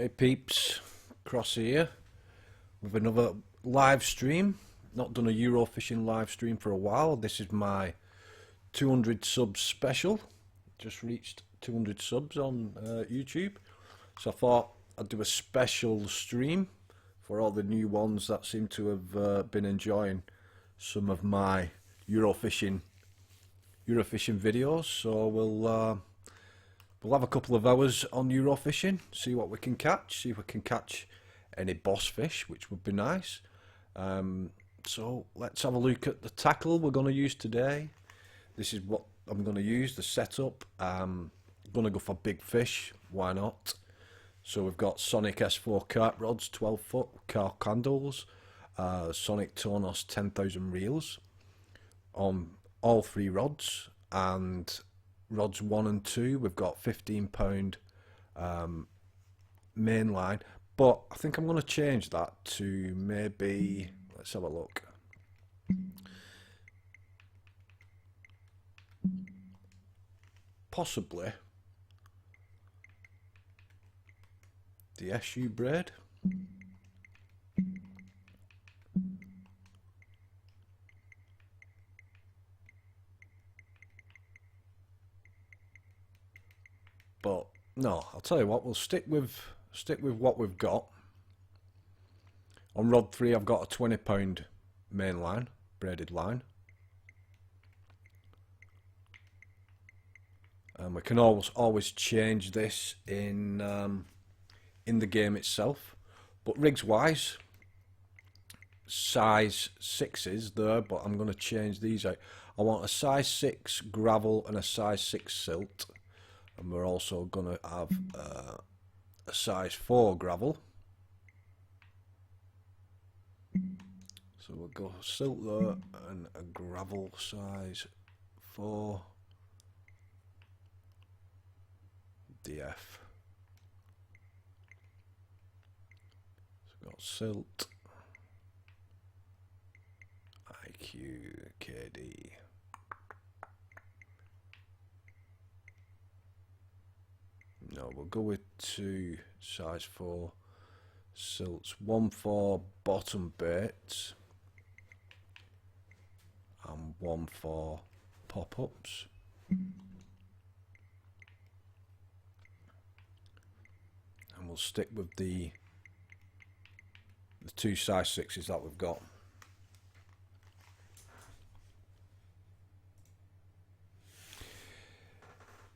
Hey peeps, Cross here with another live stream. Not done a Eurofishing live stream for a while. This is my 200 subs special. Just reached 200 subs on YouTube. So I thought I'd do a special stream for all the new ones that seem to have been enjoying some of my Eurofishing videos. So we'll have a couple of hours on Eurofishing, see what we can catch, see if we can catch any boss fish, which would be nice. So let's have a look at the tackle we're going to use today. This is what I'm going to use, the setup. I'm going to go for big fish, why not? So we've got Sonic S4 Carp rods, 12 foot, Carp handles, Sonic Tornos 10,000 reels on all three rods, and rods 1 and 2 we've got 15-pound main line, but I think I'm going to change that to maybe, let's have a look, possibly the SU braid. But no, I'll tell you what, we'll stick with what we've got. On rod 3 I've got a 20-pound main line, braided line. And we can always change this in the game itself. But rigs wise, size 6s there, but I'm going to change these out. I want a size 6 gravel and a size 6 silt. And we're also going to have a size 4 gravel. So we'll go silt there and a gravel size 4 DF. So we've got silt, IQ, KD. No, we'll go with 2 size 4 silts, 1 for bottom baits and 1 for pop-ups. And we'll stick with the 2 size 6s that we've got.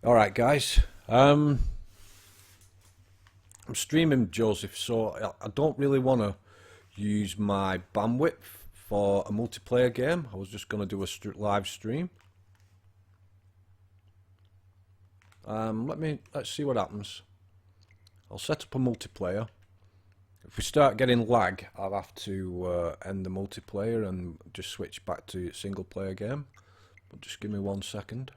Alright guys, I'm streaming, Joseph, so I don't really want to use my bandwidth for a multiplayer game. I was just going to do a live stream. Let's see what happens. I'll set up a multiplayer. If we start getting lag, I'll have to end the multiplayer and just switch back to a single player game. But just give me 1 second.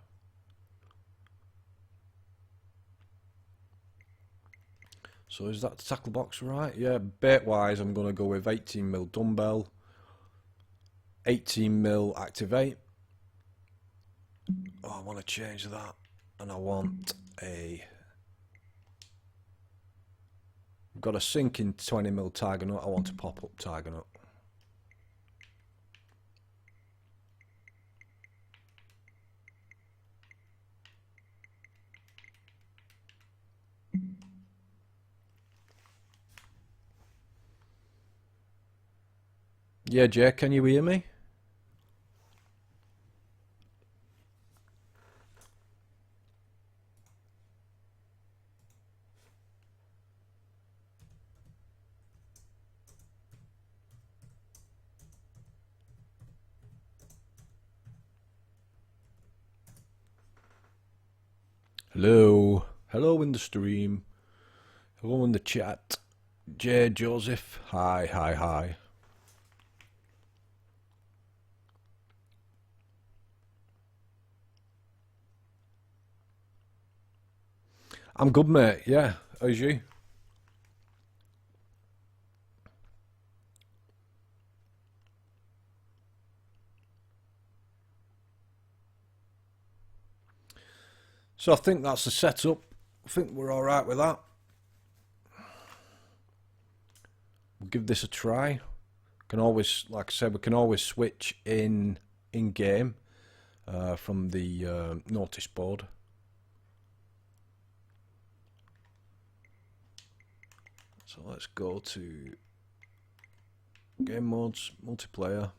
So is that the tackle box right? Yeah, bait wise I'm going to go with 18mm dumbbell, 18mm activate. Oh, I want to change that, and I want I've got a sinking 20mm tiger nut, I want a pop-up tiger nut. Yeah, Jay, can you hear me? Hello. Hello in the stream. Hello in the chat. Jay, Joseph. Hi, hi, hi. I'm good, mate. Yeah, how's you? So I think that's the setup. I think we're all right with that. give this a try. Can always, like I said, we can always switch in game from the notice board. So let's go to game modes, multiplayer.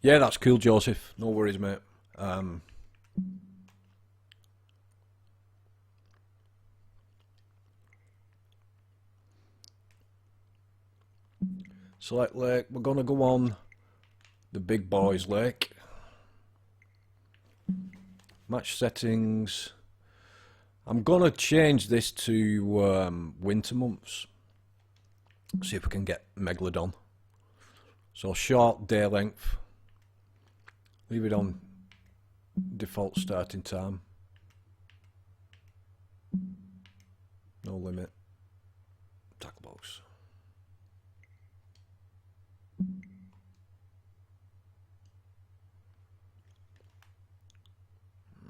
Yeah, that's cool, Joseph. No worries, mate. Select lake. We're gonna go on the big boys lake. Match settings. I'm gonna change this to winter months. See if we can get Megalodon. So short day length. Leave it on default starting time. No limit. Tackle box.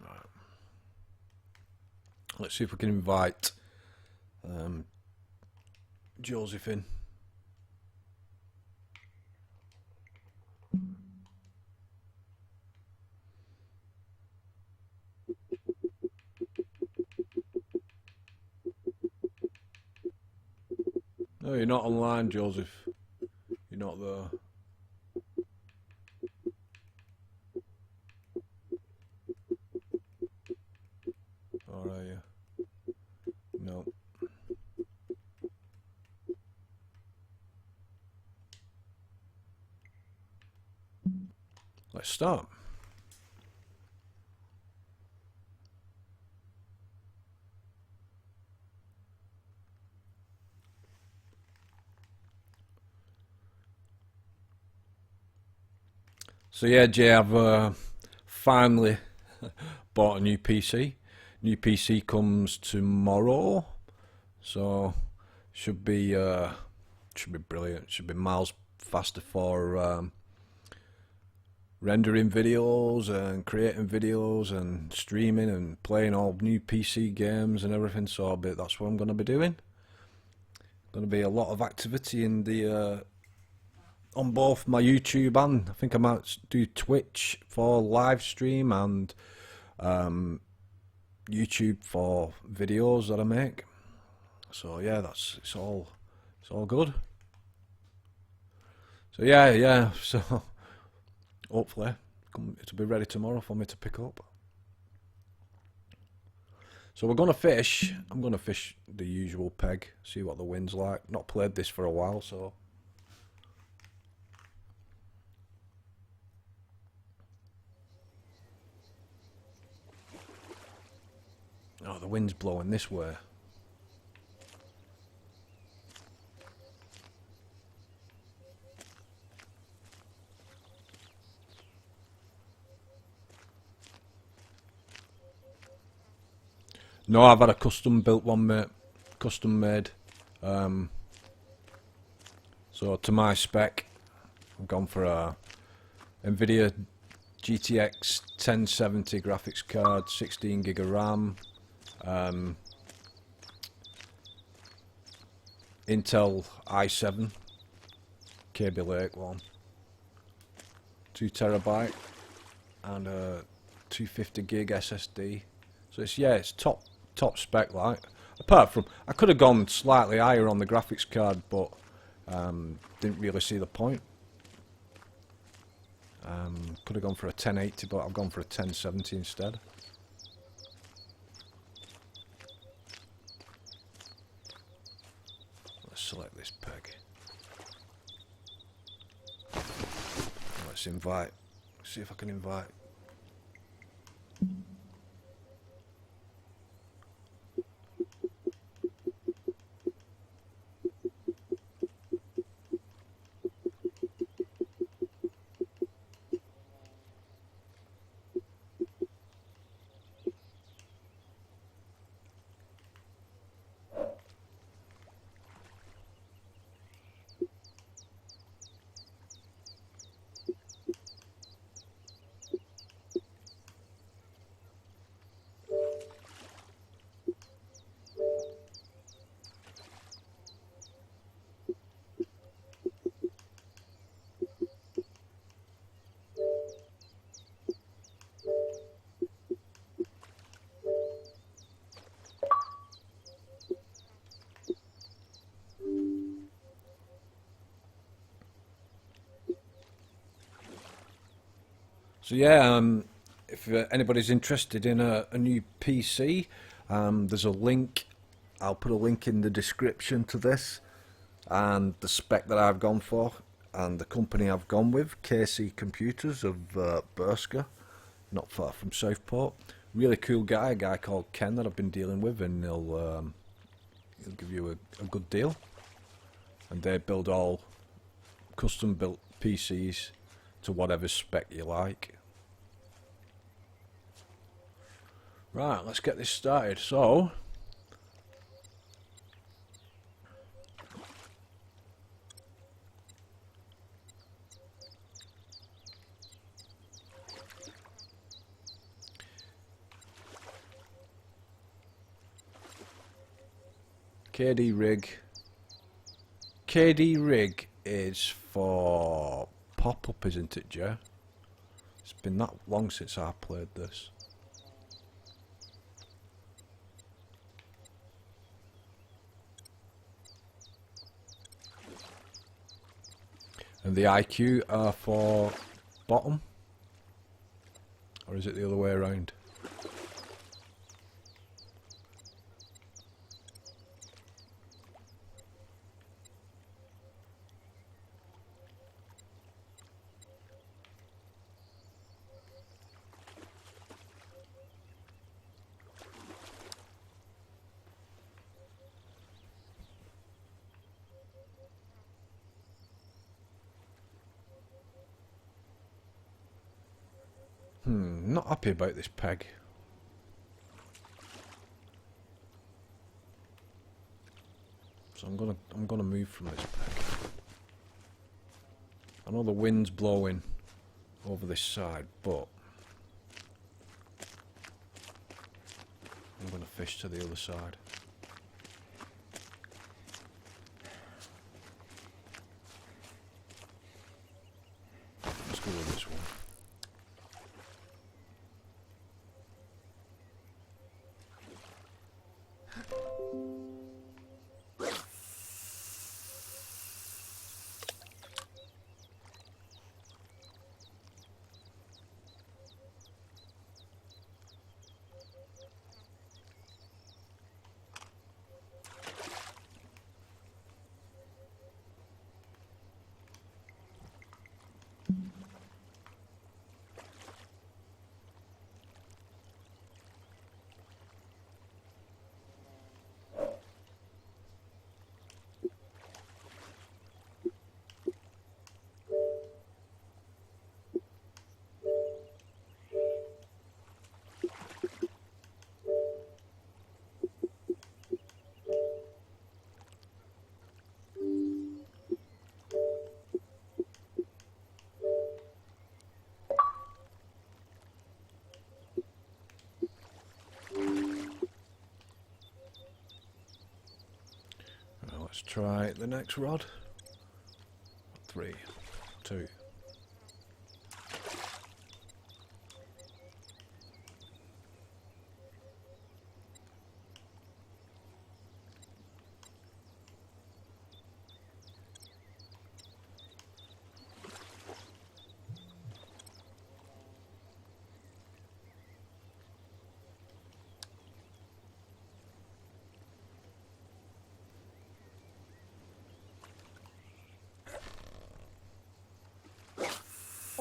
Right. Let's see if we can invite Joseph in. No, you're not online, Joseph. You're not there. Or are you? No. Let's start. So yeah, Jay, I've finally bought a new PC. New PC comes tomorrow, so should be brilliant. Should be miles faster for rendering videos and creating videos and streaming and playing all new PC games and everything. So that's what I'm going to be doing. Going to be a lot of activity in the on both my YouTube and I think I might do Twitch for live stream and YouTube for videos that I make. So yeah, it's all good. So yeah. So hopefully it'll be ready tomorrow for me to pick up. So we're gonna fish. I'm gonna fish the usual peg. See what the wind's like. Not played this for a while, so. Oh, the wind's blowing this way. No, I've had a custom built one, mate. Custom made. So to my spec, I've gone for a NVIDIA GTX 1070 graphics card, 16 gig of RAM. Intel i7 Kaby Lake one, 2 terabyte and a 250 gig SSD. So it's top spec, like. Apart from I could have gone slightly higher on the graphics card, but didn't really see the point. Could have gone for a 1080, but I've gone for a 1070 instead. Select this peg. Let's invite. See if I can invite. So yeah, if anybody's interested in a new PC, there's a link. I'll put a link in the description to this, and the spec that I've gone for, and the company I've gone with, KC Computers of Burska, not far from Southport. Really cool guy, a guy called Ken that I've been dealing with, and he'll give you a good deal. And they build all custom built PCs to whatever spec you like. Right, let's get this started. So KD rig is for pop-up, isn't it, Joe? It's been that long since I played this. And the IQ are for bottom? Or is it the other way around? Not happy about this peg. So I'm gonna move from this peg. I know the wind's blowing over this side, but I'm gonna fish to the other side. Let's go with this one. Let's try the next rod. 3, 2.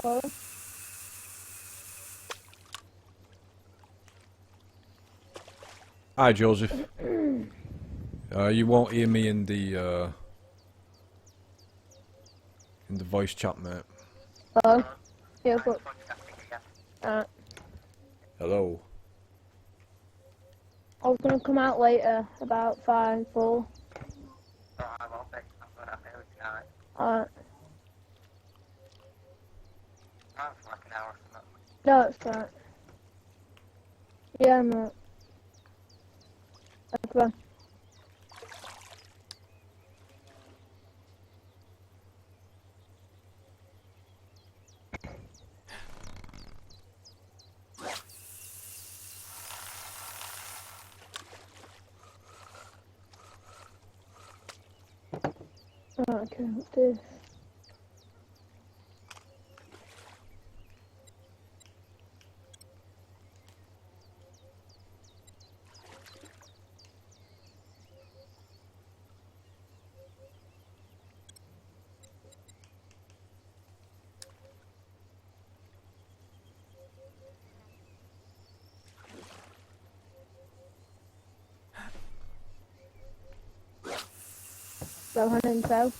Hello? Hi, Joseph. You won't hear me in the voice chat, mate. Hello? Yeah, but... Hello. I was gonna come out later, about 5, 4. Alright. No, it's fine. Yeah, mate. Okay. Okay, what's this? Go hunting so.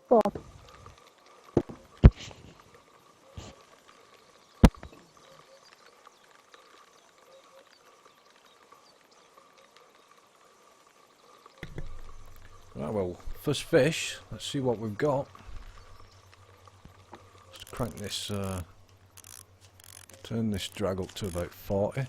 Four. Right, well, first fish. Let's see what we've got. Let's crank this, turn this drag up to about 40.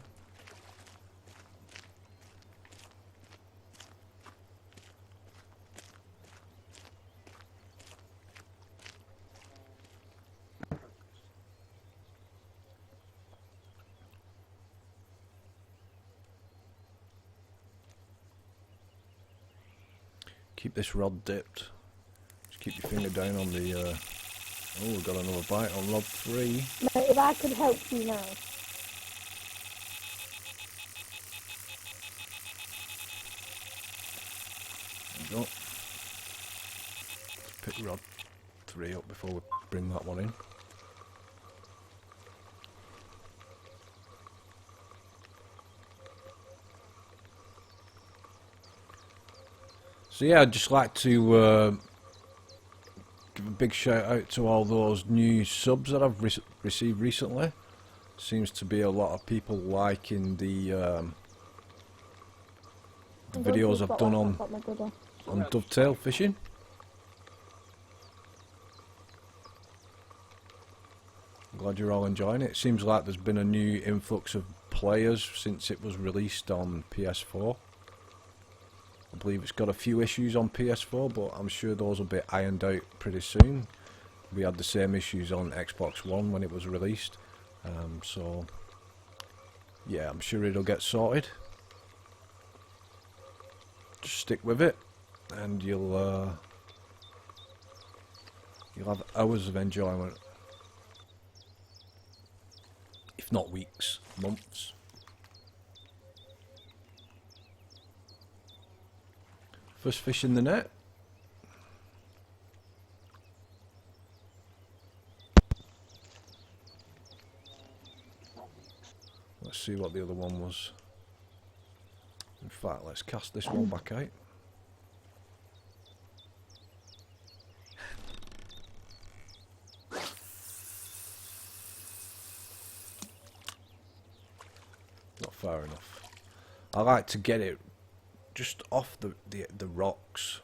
Keep this rod dipped. Just keep your finger down on the, oh, we've got another bite on rod 3. Mate, if I could help you now. There we go. Pick rod 3 up before we bring that one in. So yeah, I'd just like to give a big shout out to all those new subs that I've received recently. Seems to be a lot of people liking the videos I've done on dovetail fishing. I'm glad you're all enjoying it. It seems like there's been a new influx of players since it was released on PS4. I believe it's got a few issues on PS4, but I'm sure those will be ironed out pretty soon. We had the same issues on Xbox One when it was released, so yeah, I'm sure it'll get sorted. Just stick with it, and you'll have hours of enjoyment, if not weeks, months. First fish in the net. Let's see what the other one was. In fact, let's cast this one back out. Not far enough. I like to get it just off the rocks.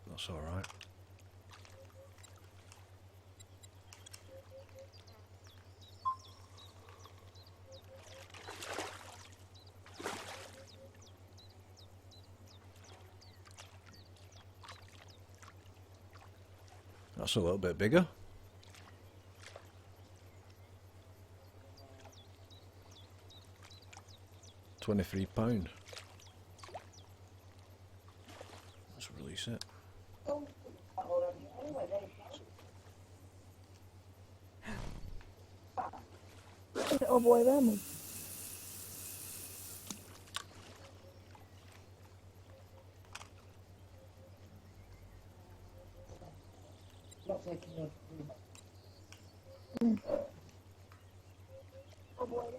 That's all right. That's a little bit bigger. £23. Let's release it. Oh boy, Raymond. Not taking your Oh boy, Raymond.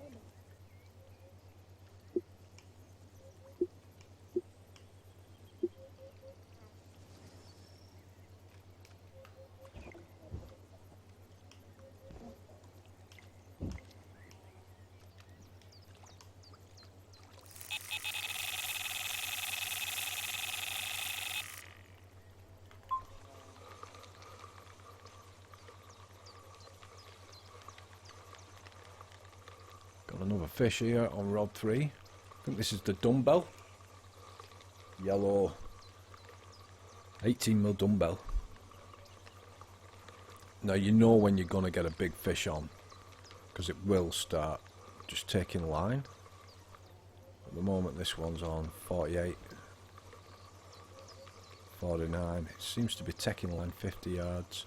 Got another fish here on rod 3. I think this is the dumbbell. Yellow 18mm dumbbell. Now you know when you're going to get a big fish on because it will start just taking line. At the moment this one's on 48, 49. It seems to be taking line 50 yards.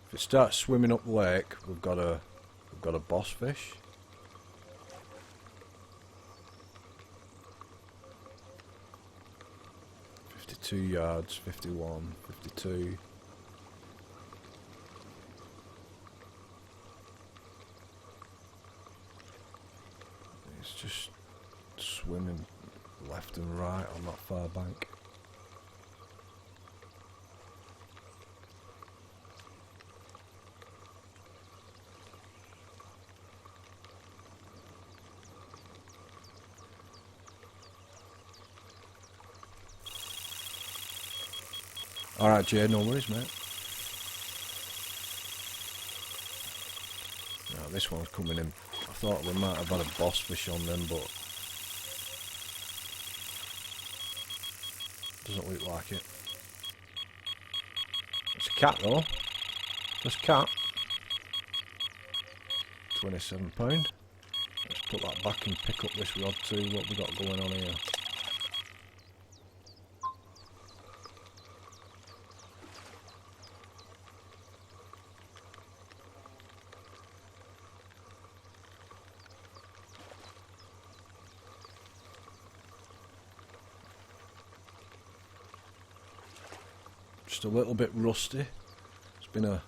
If it starts swimming up the lake, we've got a boss fish. Yards, 51, 52. It's just swimming left and right on that far bank. Alright, Jay, no worries, mate. Now, this one's coming in. I thought we might have had a boss fish on them, but doesn't look like it. It's a cat, though. There's a cat. £27. Let's put that back and pick up this rod too. What we got going on here? Just a little bit rusty. It's been a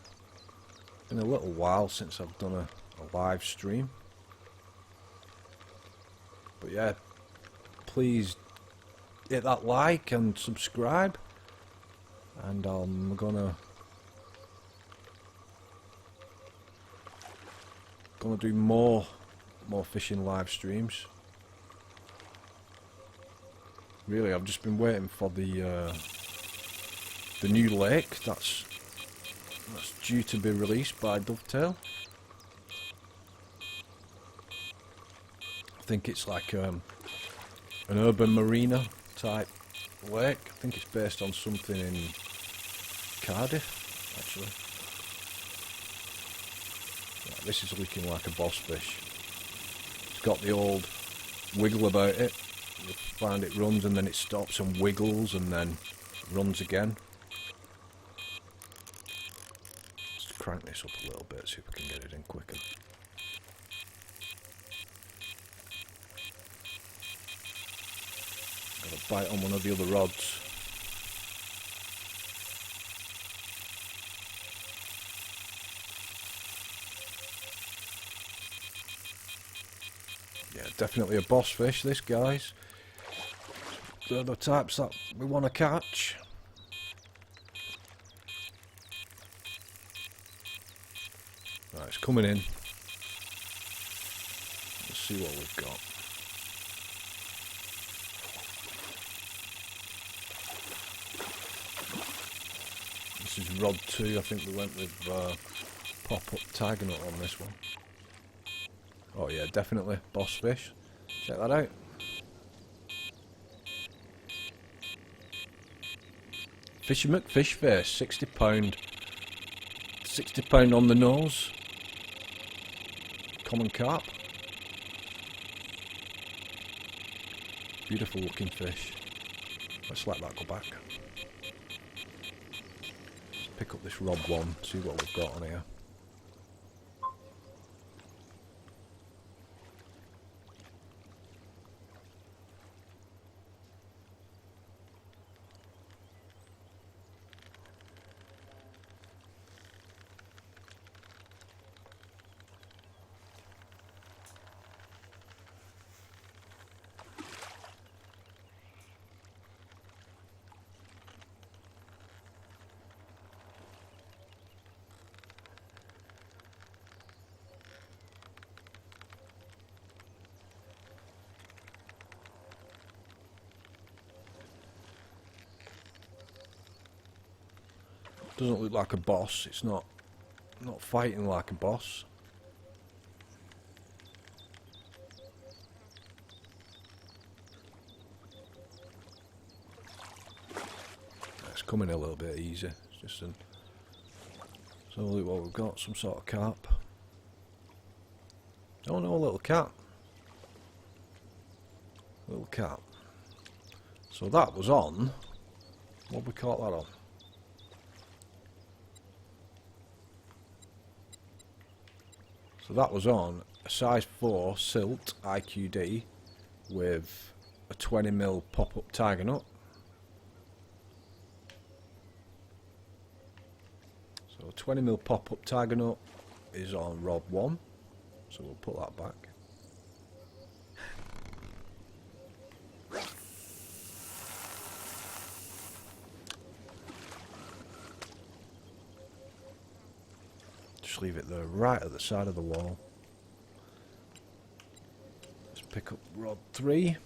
little while since I've done a live stream. But yeah, please hit that like and subscribe, and I'm gonna do more fishing live streams. Really, I've just been waiting for the new lake that's due to be released by Dovetail. I think it's like an urban marina type lake. I think it's based on something in Cardiff, actually. Yeah, this is looking like a boss fish. It's got the old wiggle about it. You find it runs and then it stops and wiggles and then runs again. Crank this up a little bit, see if we can get it in quicker. Got a bite on one of the other rods. Yeah, definitely a boss fish, this, guys. They're the types that we want to catch. Right, it's coming in. Let's see what we've got. This is rod 2. I think we went with pop-up tag nut on this one. Oh yeah, definitely boss fish. Check that out. Fishy McFish face, £60. £60 on the nose. Common carp. Beautiful looking fish. Let's let that go back. Let's pick up this rod 1, see what we've got on here. Doesn't look like a boss. It's not fighting like a boss. It's coming a little bit easy. It's just an. So look what we've got. Some sort of carp. Oh no, little cat. Little cat. So that was on. What we caught that on? So that was on a size 4 silt IQD with a 20mm pop-up tiger nut. So a 20mm pop-up tiger nut is on rod 1. So we'll put that back. Just leave it there, right at the side of the wall. Let's pick up rod 3.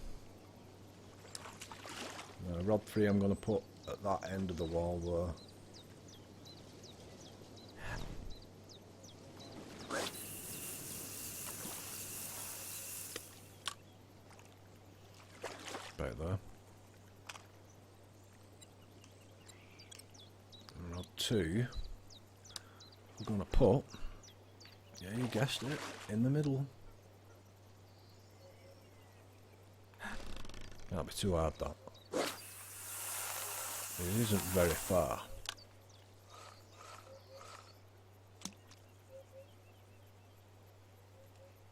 Rod 3 I'm going to put at that end of the wall there. About there. And rod 2 we're going to put, yeah, you guessed it, in the middle. Can't be too hard, that. It isn't very far.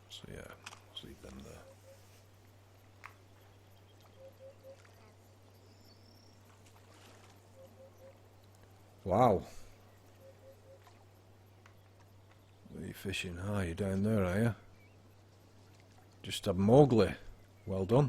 So yeah, let's leave them there. Wow. Where are you fishing? Ah, you're down there, are you? Just had Mowgli. Well done.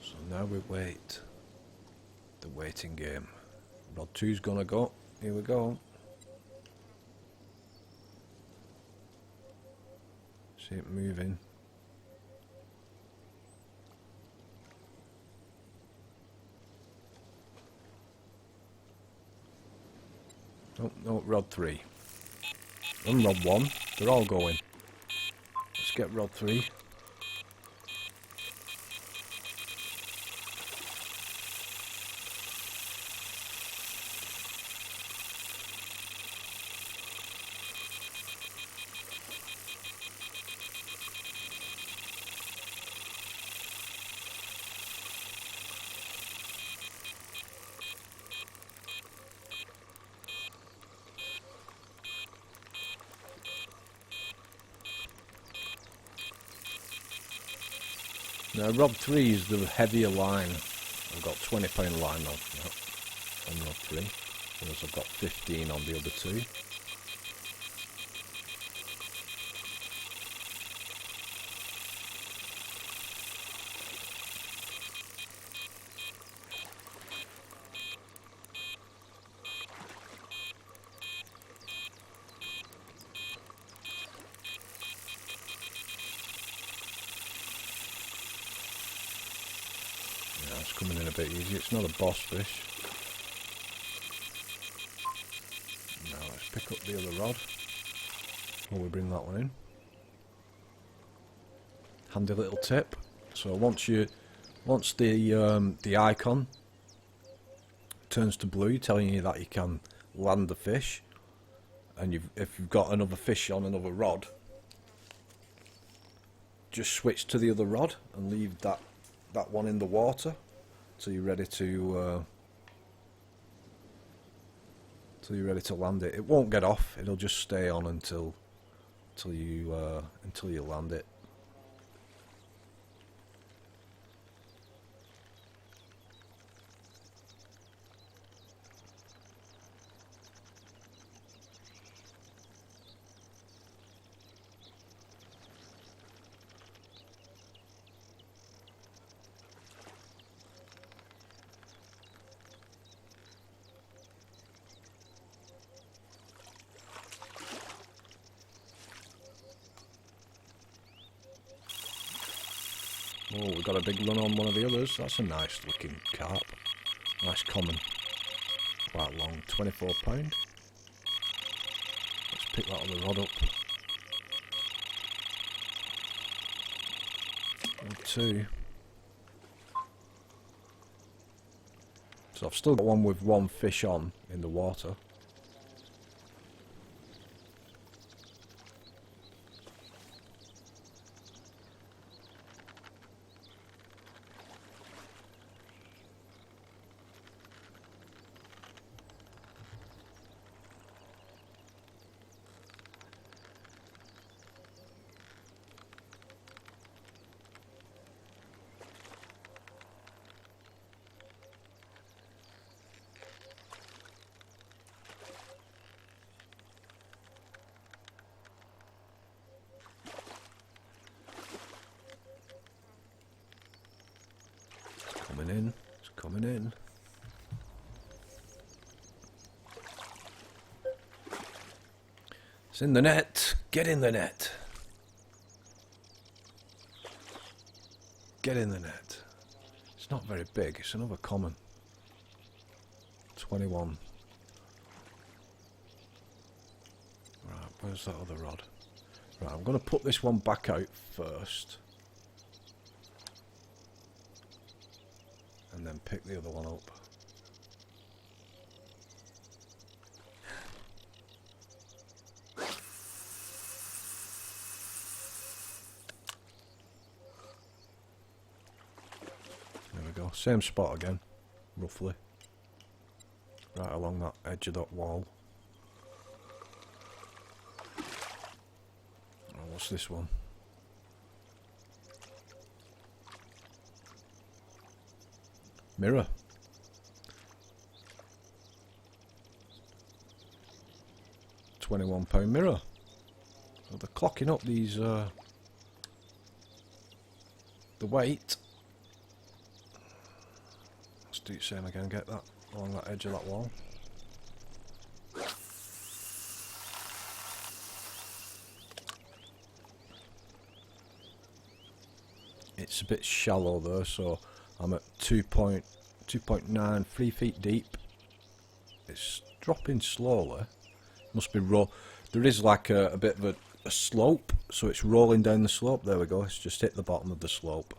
So now we wait. The waiting game. Rod 2's gonna go. Here we go. See it moving. Oh, no, rod 3. And rod 1. They're all going. Let's get rod 3. Now rod 3 is the heavier line. I've got 20-pound line on rod 3, whereas I've got 15 on the other two. Yeah, it's coming in a bit easy. It's not a boss fish. Now let's pick up the other rod while we bring that one in. Handy little tip. So once the icon turns to blue, telling you that you can land the fish, and if you've got another fish on another rod, just switch to the other rod and leave that one in the water till you're ready to land it. It won't get off. It'll just stay on until you land it. Oh, we've got a big run on one of the others. That's a nice looking carp. Nice common. Quite long, £24. Let's pick that other rod up. And 2. So I've still got one with 1 fish on in the water. It's coming in. It's in the net. Get in the net. Get in the net. It's not very big. It's another common. 21. Right, where's that other rod? Right, I'm going to put this one back out first. And then pick the other one up. There we go. Same spot again, roughly. Right along that edge of that wall. Oh, what's this one? Mirror. £21 mirror. So they're clocking up these the weight. Let's do the same again, get that along that edge of that wall. It's a bit shallow though, so I'm at 2.9, 3 feet deep. It's dropping slowly. Must be there is like a bit of a slope, so it's rolling down the slope. There we go, it's just hit the bottom of the slope.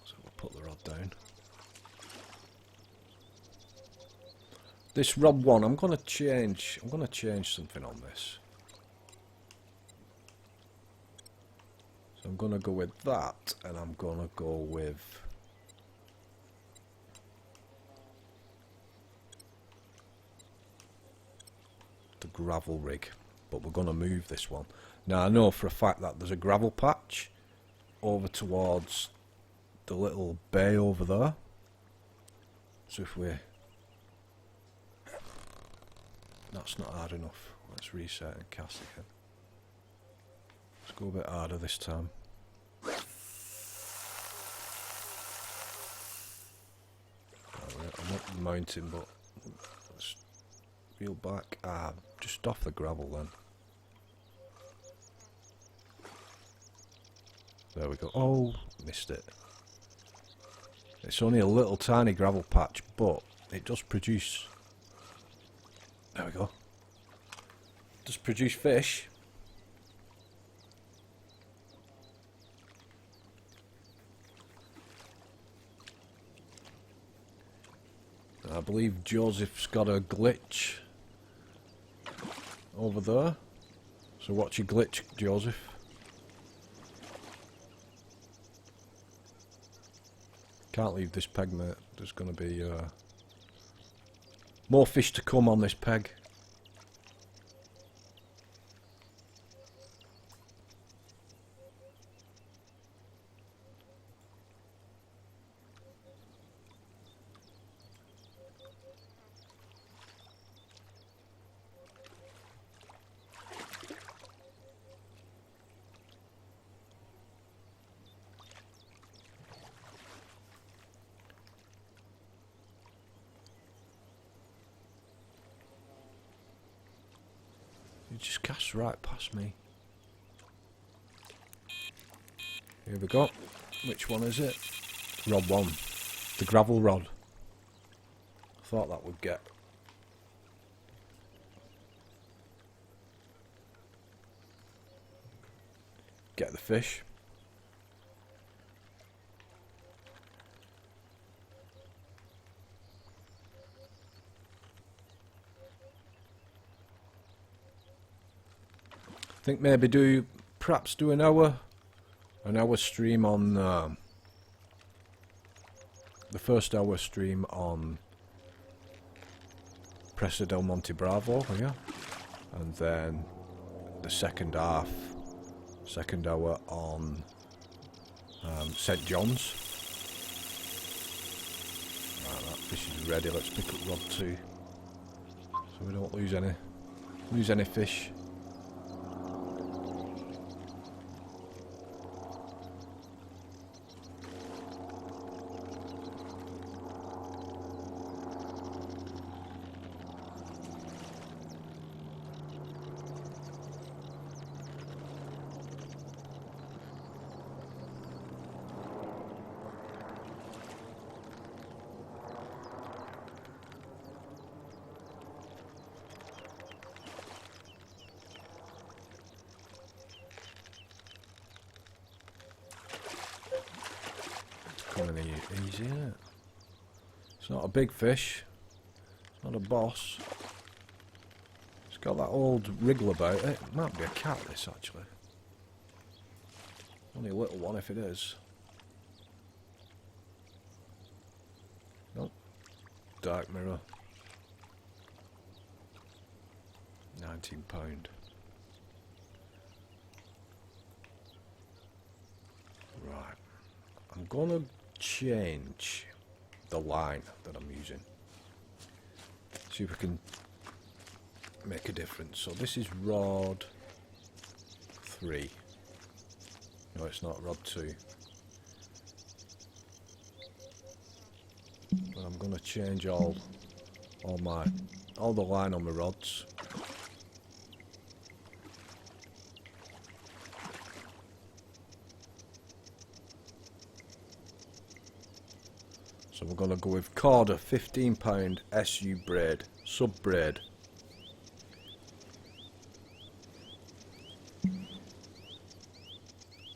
So we'll put the rod down. This rod 1, I'm gonna change something on this. So I'm gonna go with that, and I'm gonna go with the gravel rig, but we're going to move this one. Now I know for a fact that there's a gravel patch over towards the little bay over there, so if that's not hard enough, let's reset and cast again. Let's go a bit harder this time. I'm up the mountain, but let's reel back. Just off the gravel then. There we go. Oh, missed it. It's only a little tiny gravel patch, but it does produce. There we go. It does produce fish. I believe Joseph's got a glitch over there. So watch your glitch, Joseph. Can't leave this peg, mate. There's going to be more fish to come on this peg. You just cast right past me. Here we go. Which one is it? Rod 1. The gravel rod. Thought that would get the fish. I think maybe perhaps do an hour stream on the first hour stream on Presa del Monte Bravo here, and then the second hour on St John's. Right, that fish is ready. Let's pick up rod 2 so we don't lose any fish. Coming easy, isn't it? It's not a big fish. It's not a boss. It's got that old wriggle about it. It might be a cat, this, actually. Only a little one if it is. Nope. Dark mirror. £19. Right. I'm gonna change the line that I'm using. See if we can make a difference. So this is rod 3. No, it's not, rod 2. And I'm gonna change all the line on my rods. So we're going to go with Corda £15 SU braid, sub braid.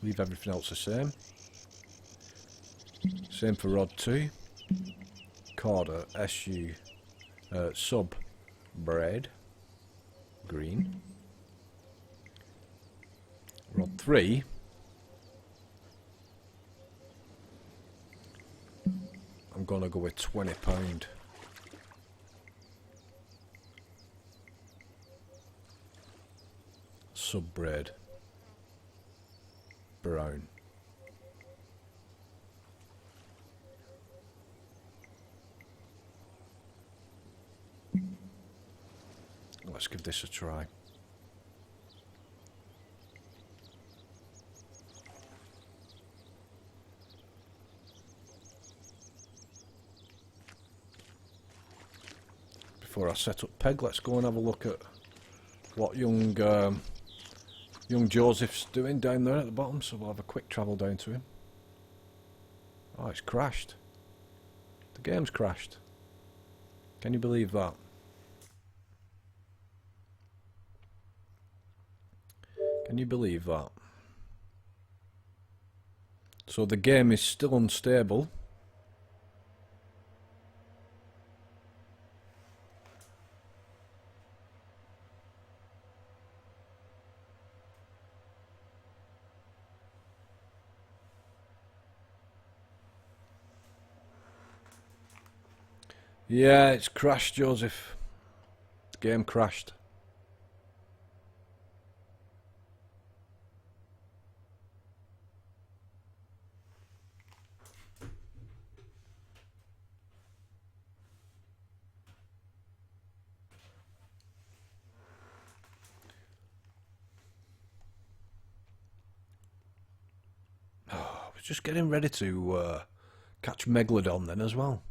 Leave everything else the same. Same for rod 2. Corda SU sub braid, green. Rod 3. I'm gonna go with £20 sub braid, brown. Let's give this a try. Before I set up peg, let's go and have a look at what young Joseph's doing down there at the bottom, so we'll have a quick travel down to him. Oh, it's crashed. The game's crashed. Can you believe that? Can you believe that? So the game is still unstable. Yeah, it's crashed, Joseph. The game crashed. Oh, I was just getting ready to catch Megalodon then as well.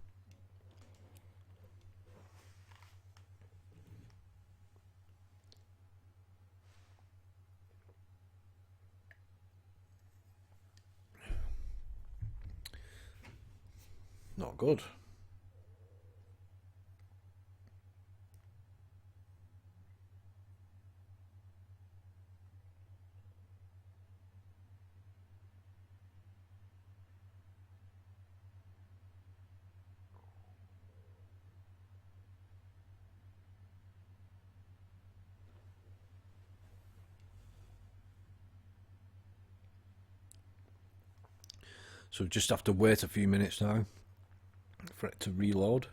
not good. So just have to wait a few minutes now for it to reload.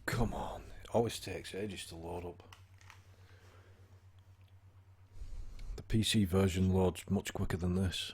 Come on, it always takes ages to load up. The PC version loads much quicker than this.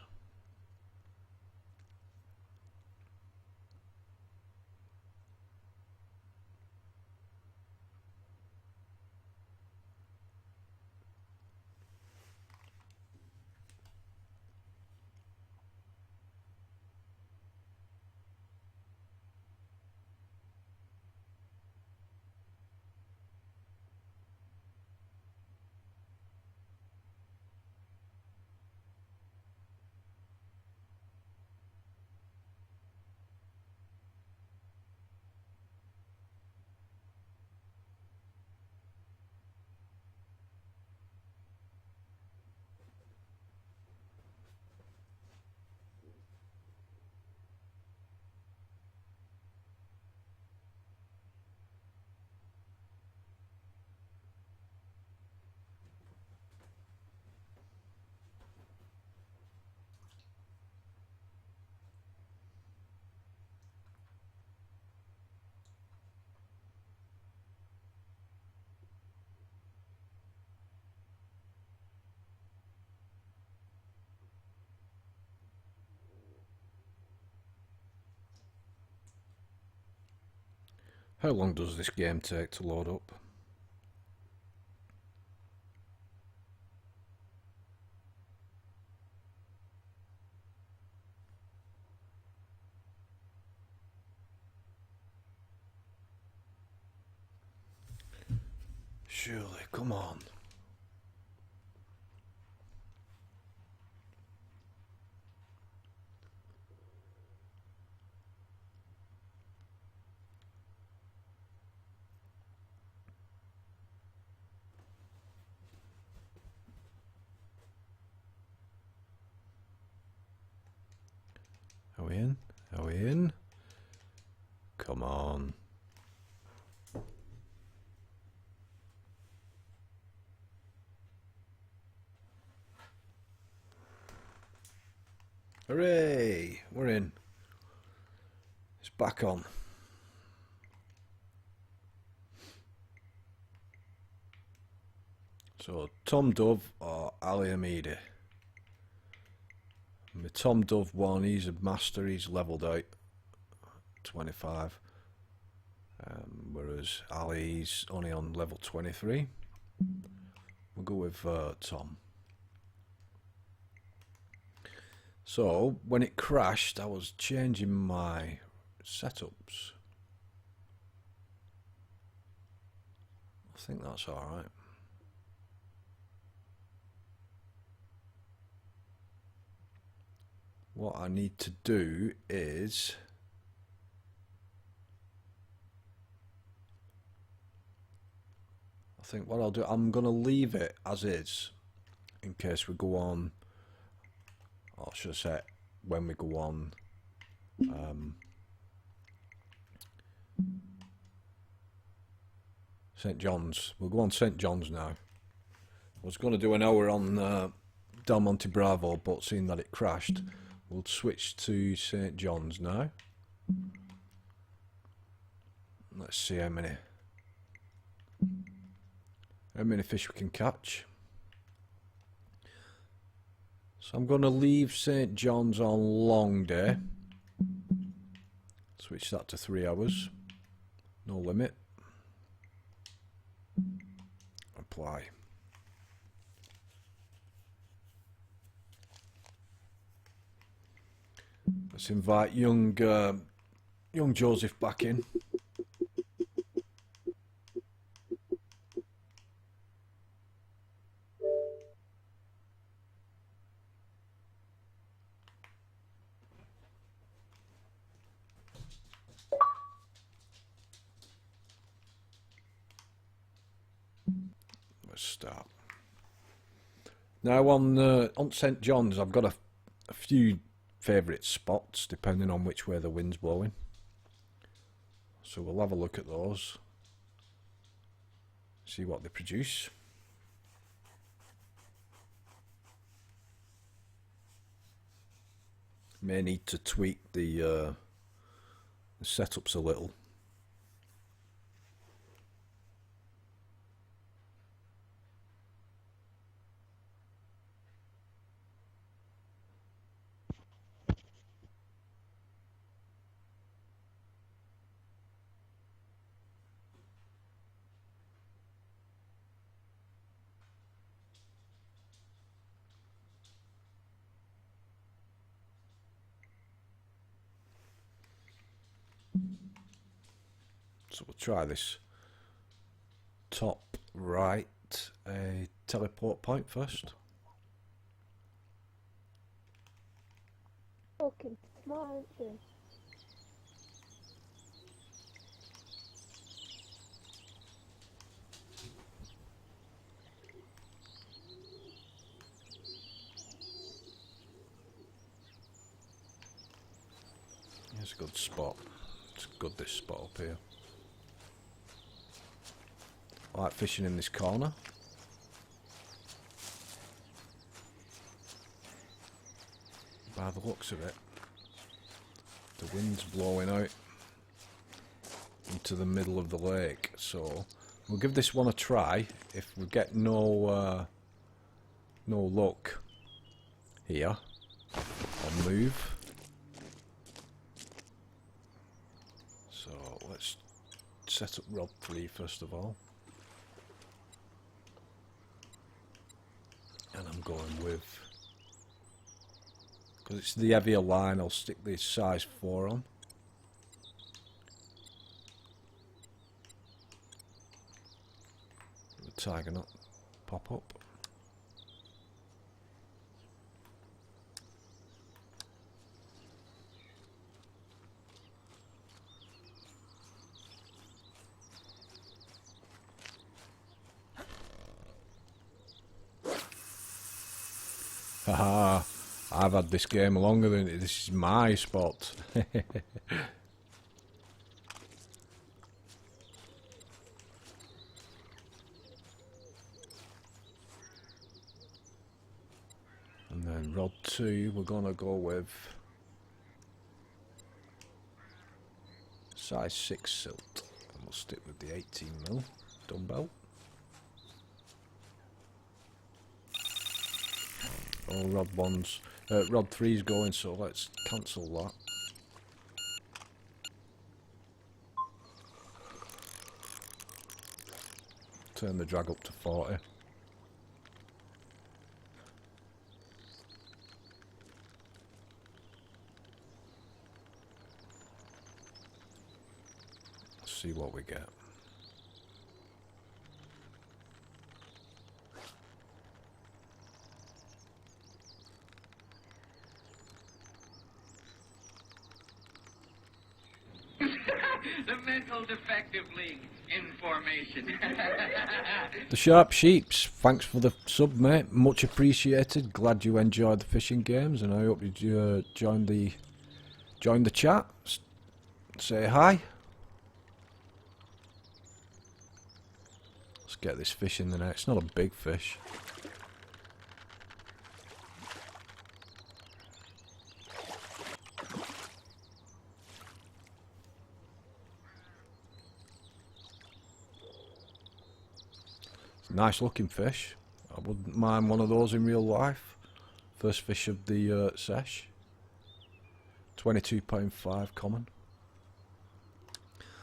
How long does this game take to load up? Surely, come on. Are we in? Are we in? Come on. Hooray! We're in. It's back on. So, Tom Dove or Ali Amidi? My Tom Dove one, he's a master, he's leveled out 25. Whereas Ali's only on level 23. We'll go with Tom. So, when it crashed, I was changing my setups. I think that's alright. What I need to do is I think what I'll do, I'm going to leave it as is in case we go on, or should I say when we go on St. John's. We'll go on St. John's now. I was going to do an hour on Del Monte Bravo, but seeing that it crashed, We'll switch to St. John's now. Let's see how many fish we can catch. So I'm going to leave St. John's on long day. Switch that to 3 hours. No limit. Apply. Let's invite young Joseph back in. Let's start. Now on St. John's, I've got a few favourite spots depending on which way the wind's blowing. So we'll have a look at those. See what they produce. May need to tweak the setups a little. So we'll try this top right teleport point first. Fucking smart, aren't you? Here's a good spot. It's good, this spot up here. I like fishing in this corner. By the looks of it, the wind's blowing out into the middle of the lake, so we'll give this one a try. If we get no luck here, I'll move. So let's set up rod 3 first of all. And I'm going with, because it's the heavier line, I'll stick the size 4 on. The tiger knot pop up. Haha, I've had this game longer than this is my spot. And then rod 2, we're gonna go with size 6 silt, and we'll stick with the 18mm dumbbell. Oh, rod 3's going, so let's cancel that. Turn the drag up to 40. Let's see what we get. The mental defective league information. The Sharp Sheeps, thanks for the sub, mate. Much appreciated. Glad you enjoyed the fishing games, and I hope you join the chat. Say hi. Let's get this fish in the net. It's not a big fish. Nice looking fish. I wouldn't mind one of those in real life. First fish of the sesh. £22.5 common.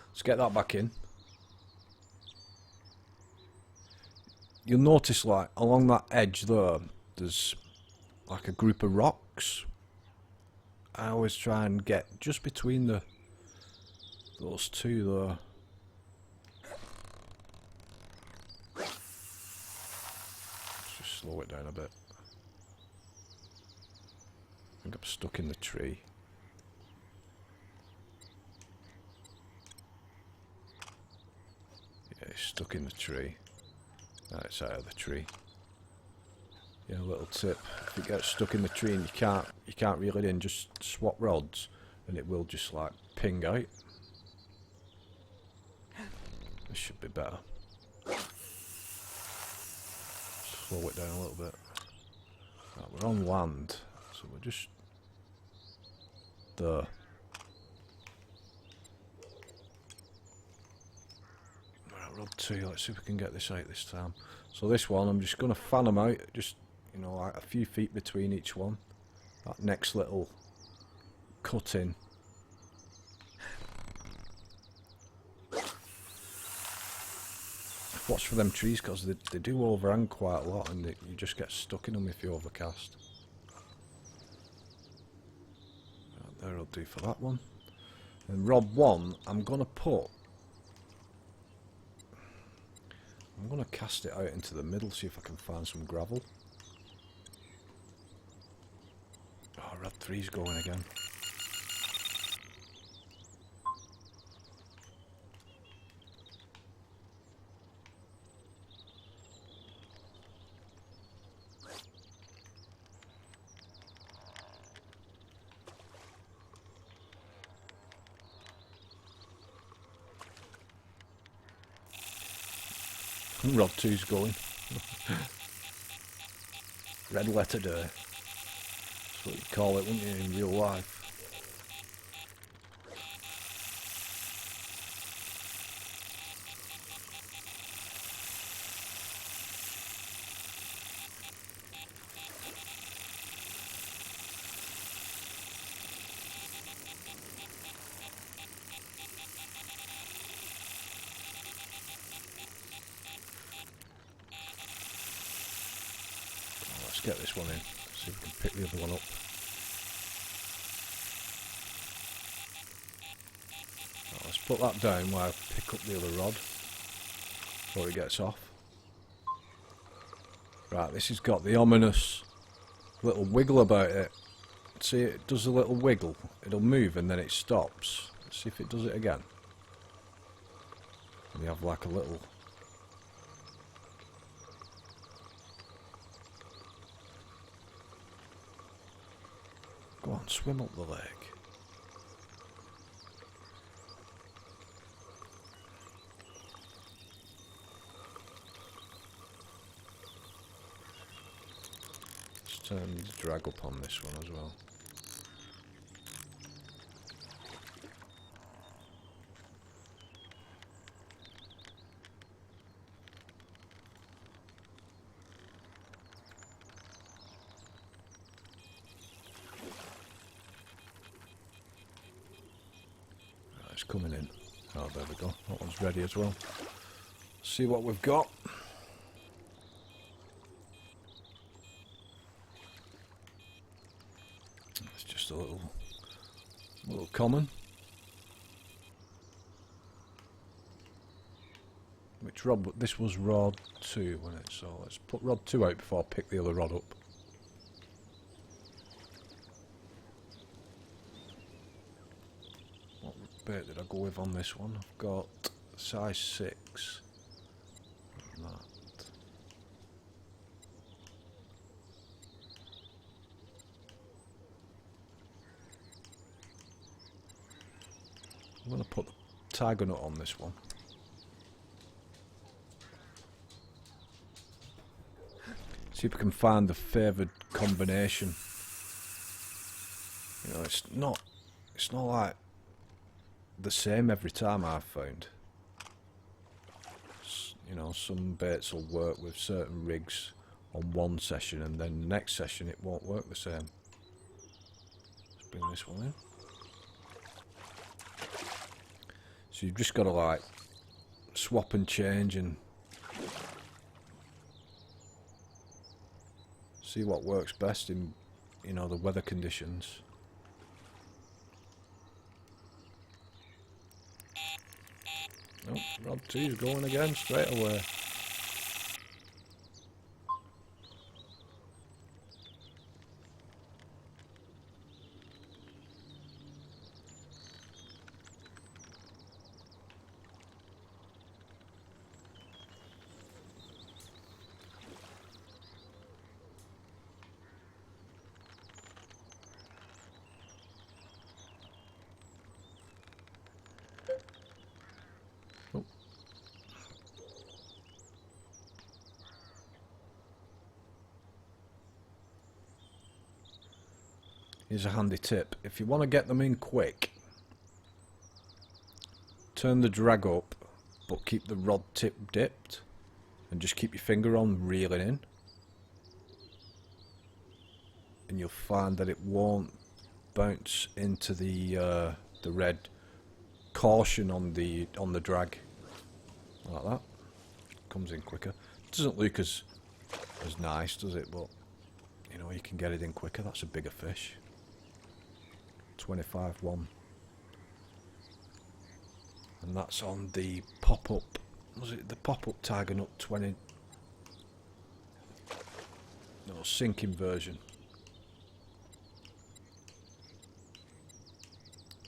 Let's get that back in. You'll notice, like, along that edge there, there's like a group of rocks. I always try and get just between those two there. Let's just slow it down a bit. I think I'm stuck in the tree. Yeah, it's stuck in the tree. No, it's out of the tree. Yeah, a little tip: if it gets stuck in the tree and you can't reel it in, just swap rods, and it will just like ping out. This should be better. Slow it down a little bit. Right, we're on land, so we're just there. Right, rod 2. Let's see if we can get this out this time. So this one, I'm just going to fan them out, just, you know, like a few feet between each one. That next little cut in. Watch for them trees, because they do overhang quite a lot, and you just get stuck in them if you overcast. Right, there'll do for that one. And rod 1, I'm going to cast it out into the middle, see if I can find some gravel. Oh, rod 3's going again. Rod 2's going. Red letter day. That's what you'd call it, wouldn't you, in real life? Let's get this one in, see if we can pick the other one up. Right, let's put that down while I pick up the other rod before it gets off. Right, this has got the ominous little wiggle about it. See, it does a little wiggle. It'll move and then it stops. Let's see if it does it again. And you have like a little... Go on, swim up the lake. Let's turn the drag up on this one as well. It's coming in. Oh, there we go. That one's ready as well. See what we've got. It's just a little common. Which rod? This was rod 2, wasn't it? So let's put rod 2 out before I pick the other rod up. Bait did I go with on this one? I've got size 6. And that. I'm going to put the tiger nut on this one. See if we can find the favoured combination. You know, it's not like the same every time, I've found. You You know, some baits will work with certain rigs on one session, and then the next session it won't work the same. Let's bring this one in. So you've just got to like swap and change and see what works best in, you know, the weather conditions. Oh, rod 2's going again straight away. Oh. Here's a handy tip. If you want to get them in quick, turn the drag up, but keep the rod tip dipped, and just keep your finger on reeling in. And you'll find that it won't bounce into the red caution on the drag like that. Comes in quicker. Doesn't look as nice, does it? But you know, you can get it in quicker. That's a bigger fish. 25-1, and that's on the pop-up. Was it the pop-up Tiger Nut 20? No, sinking version.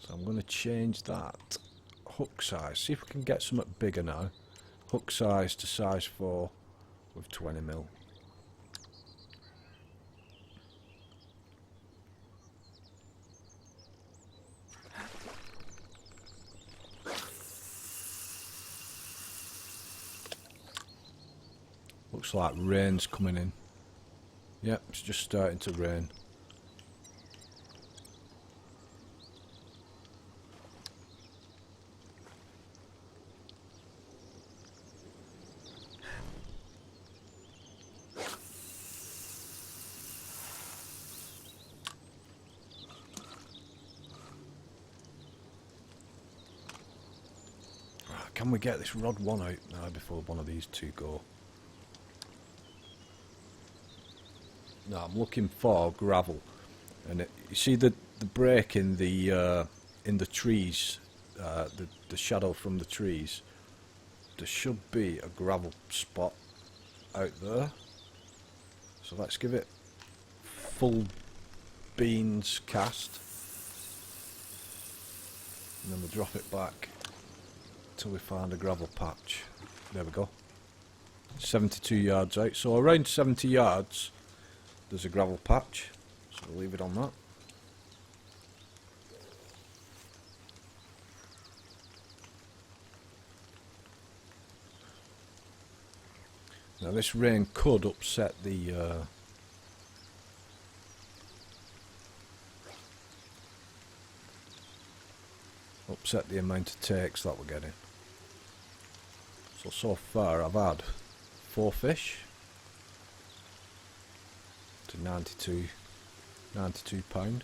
So I'm going to change that hook size. See if we can get something bigger now. Hook size to size 4 with 20mm. Looks like rain's coming in. Yep, it's just starting to rain. Right, can we get this rod 1 out now before one of these two go? No, I'm looking for gravel, and you see the break in the trees, the shadow from the trees. There should be a gravel spot out there. So let's give it full beans cast, and then we'll drop it back till we find a gravel patch. There we go. 72 yards out. So around 70 yards. There's a gravel patch, so we'll leave it on that. Now this rain could upset the amount of takes that we're getting. So far I've had 4 fish to 92 pound.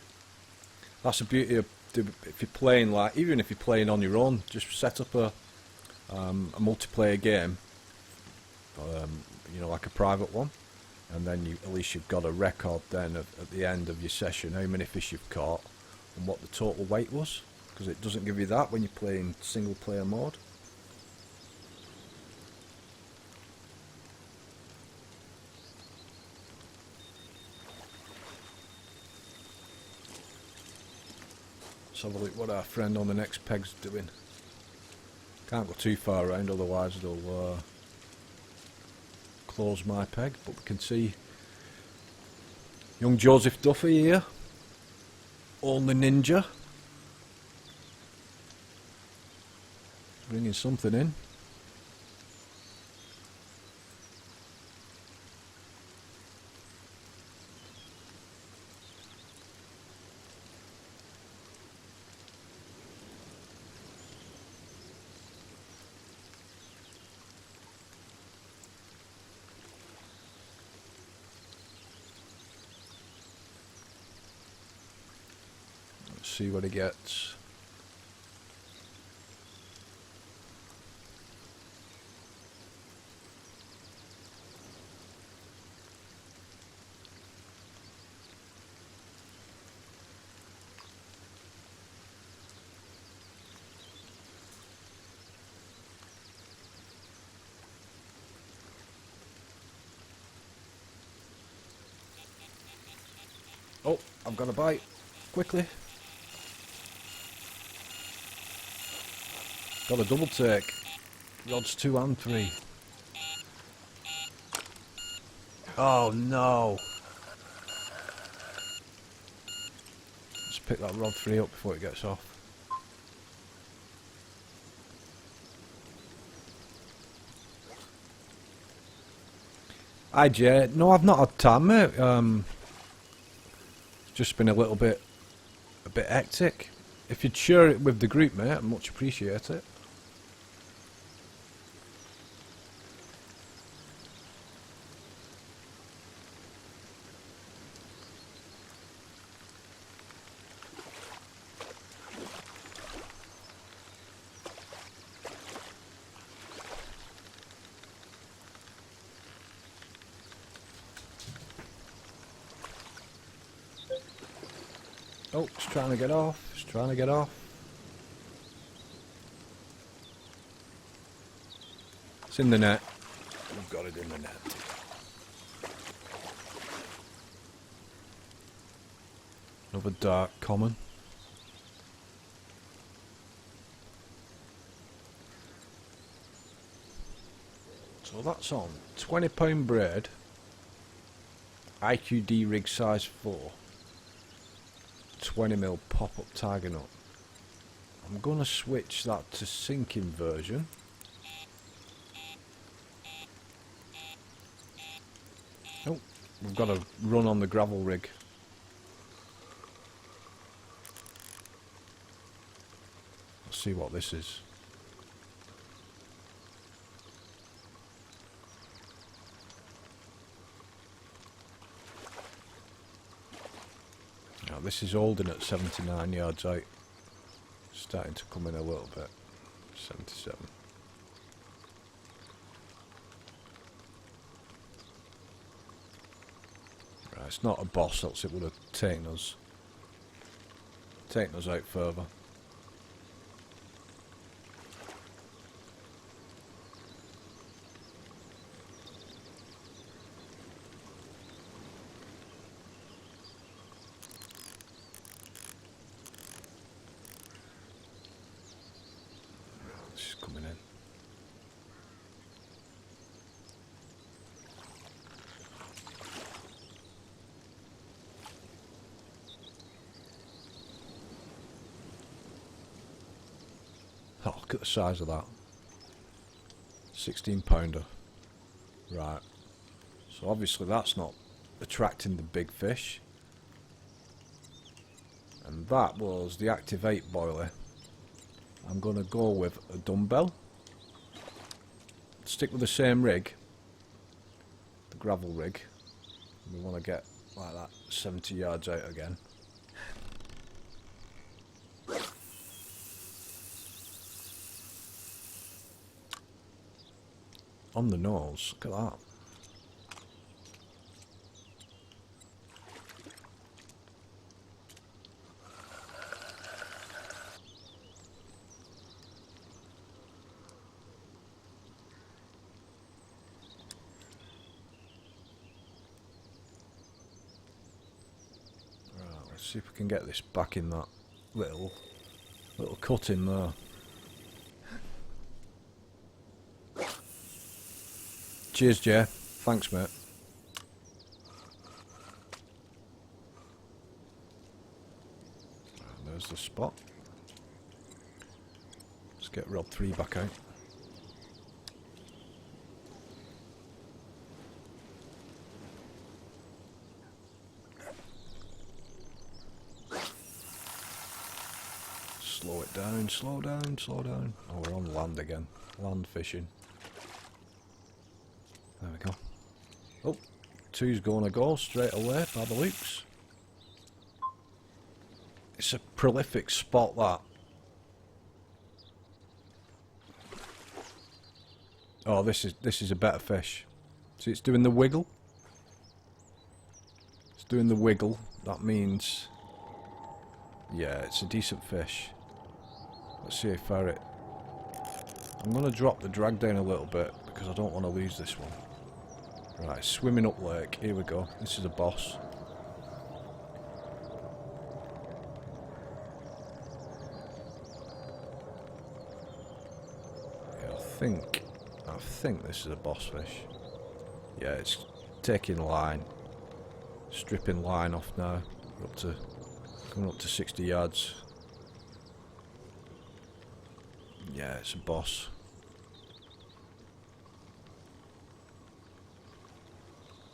That's the beauty of if you're playing, like, even if you're playing on your own, just set up a multiplayer game, you know, like a private one, and then at least you've got a record then at the end of your session how many fish you've caught and what the total weight was, because it doesn't give you that when you're playing single player mode. Have a look what our friend on the next peg's doing. Can't go too far around, otherwise it'll close my peg. But we can see young Joseph Duffy here, only ninja, bringing something in. see what he gets. Oh, I've got a bite. Quickly. Got a double take. Rods 2 and 3. Oh no. Let's pick that rod 3 up before it gets off. Hi Jay. No, I've not had time, mate. It's just been a bit hectic. If you'd share it with the group, mate, I'd much appreciate it. Oh, it's trying to get off. It's trying to get off. It's in the net. We've got it in the net. Another dark common. So that's on. £20 braid. IQD rig size 4. 20mm pop-up tiger nut. I'm gonna switch that to sinking version. Oh, we've got to run on the gravel rig. Let's see what this is. Now this is holding at 79 yards out. Starting to come in a little bit. 77. Right, it's not a boss, else it would have taken us out further. It's coming in. Oh, look at the size of that. 16-pounder. Right. So obviously that's not attracting the big fish. And that was the activate boiler. I'm going to go with a dumbbell. Stick with the same rig. The gravel rig. We want to get like that 70 yards out again. On the nose, look at that. Right, let's see if we can get this back in that little cut in there. Cheers, Jay. Thanks, mate. There's the spot. Let's get rod 3 back out. Slow it down, slow down, slow down. Oh, we're on land again. Land fishing. There we go. Oh, 2's going to go straight away by the looks. It's a prolific spot, that. Oh, this is a better fish. See, it's doing the wiggle. It's doing the wiggle. That means, yeah, it's a decent fish. Let's see if I... I'm going to drop the drag down a little bit because I don't want to lose this one. Right, swimming up lake. Here we go. This is a boss. Yeah, I think this is a boss fish. Yeah, it's taking line. Stripping line off now. Coming up to 60 yards. Yeah, it's a boss.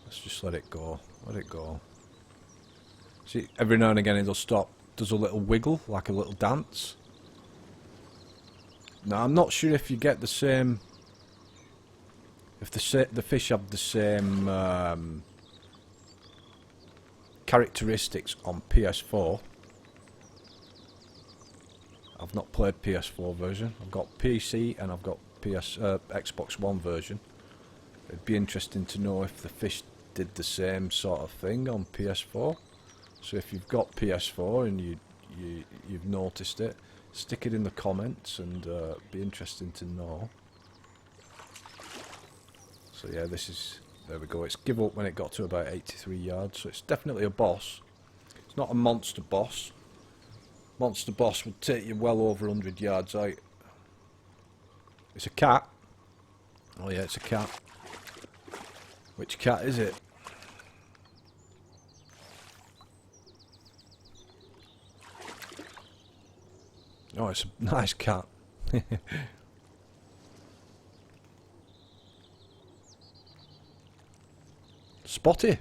Let's just let it go. Let it go. See, every now and again it'll stop. Does a little wiggle, like a little dance. Now, I'm not sure if you get the same... If the fish have the same characteristics on PS4. I've not played PS4 version. I've got PC and I've got Xbox One version. It'd be interesting to know if the fish did the same sort of thing on PS4. So if you've got PS4 and you've noticed it, stick it in the comments and be interesting to know. So yeah, this is... There we go. It's give up when it got to about 83 yards. So it's definitely a boss. It's not a monster boss. Monster boss would take you well over 100 yards out. It's a cat. Oh yeah, it's a cat. Which cat is it? Oh, it's a nice cat. Spotty.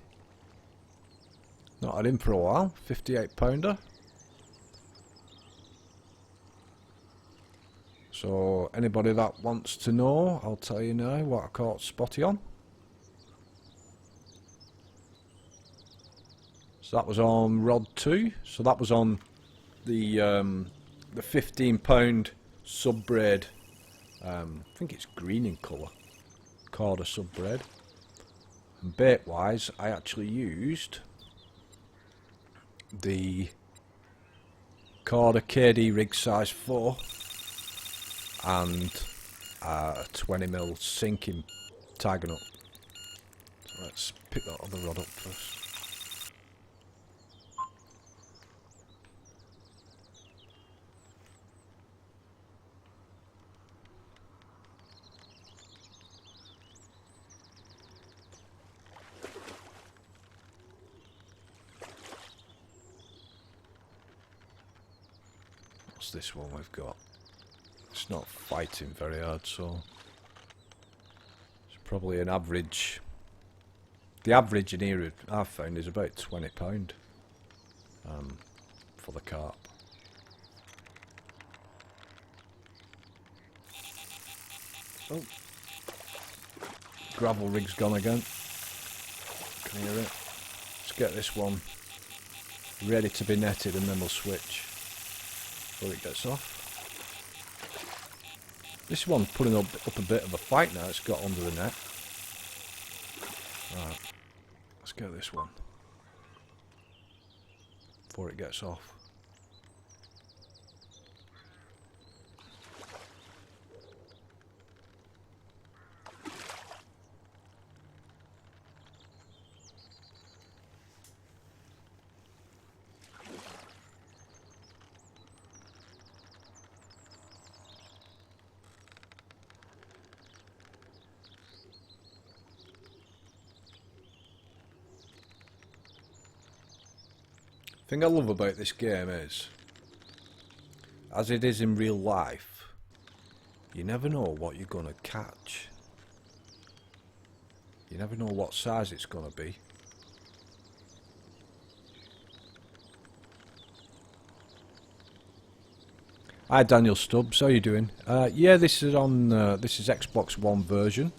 Not had him for a while. 58 pounder. So anybody that wants to know, I'll tell you now what I caught Spotty on. So that was on rod 2. So that was on the 15 pound sub braid. I think it's green in colour. Cauda sub braid. And bait wise, I actually used the Cauda KD rig size 4 and a 20mm sinking tiger nut. So let's pick that other rod up first. What's this one we've got? It's not fighting very hard, so it's probably an average. The average in here I've found is about £20 for the carp. Oh, gravel rig's gone again. Can you hear it? Let's get this one ready to be netted and then we'll switch before it gets off. This one's putting up a bit of a fight now. It's got under the net. Right, let's get this one before it gets off. The thing I love about this game is, as it is in real life, you never know what you're going to catch. You never know what size it's going to be. Hi Daniel Stubbs, how you doing? Yeah, this is on this is Xbox One version.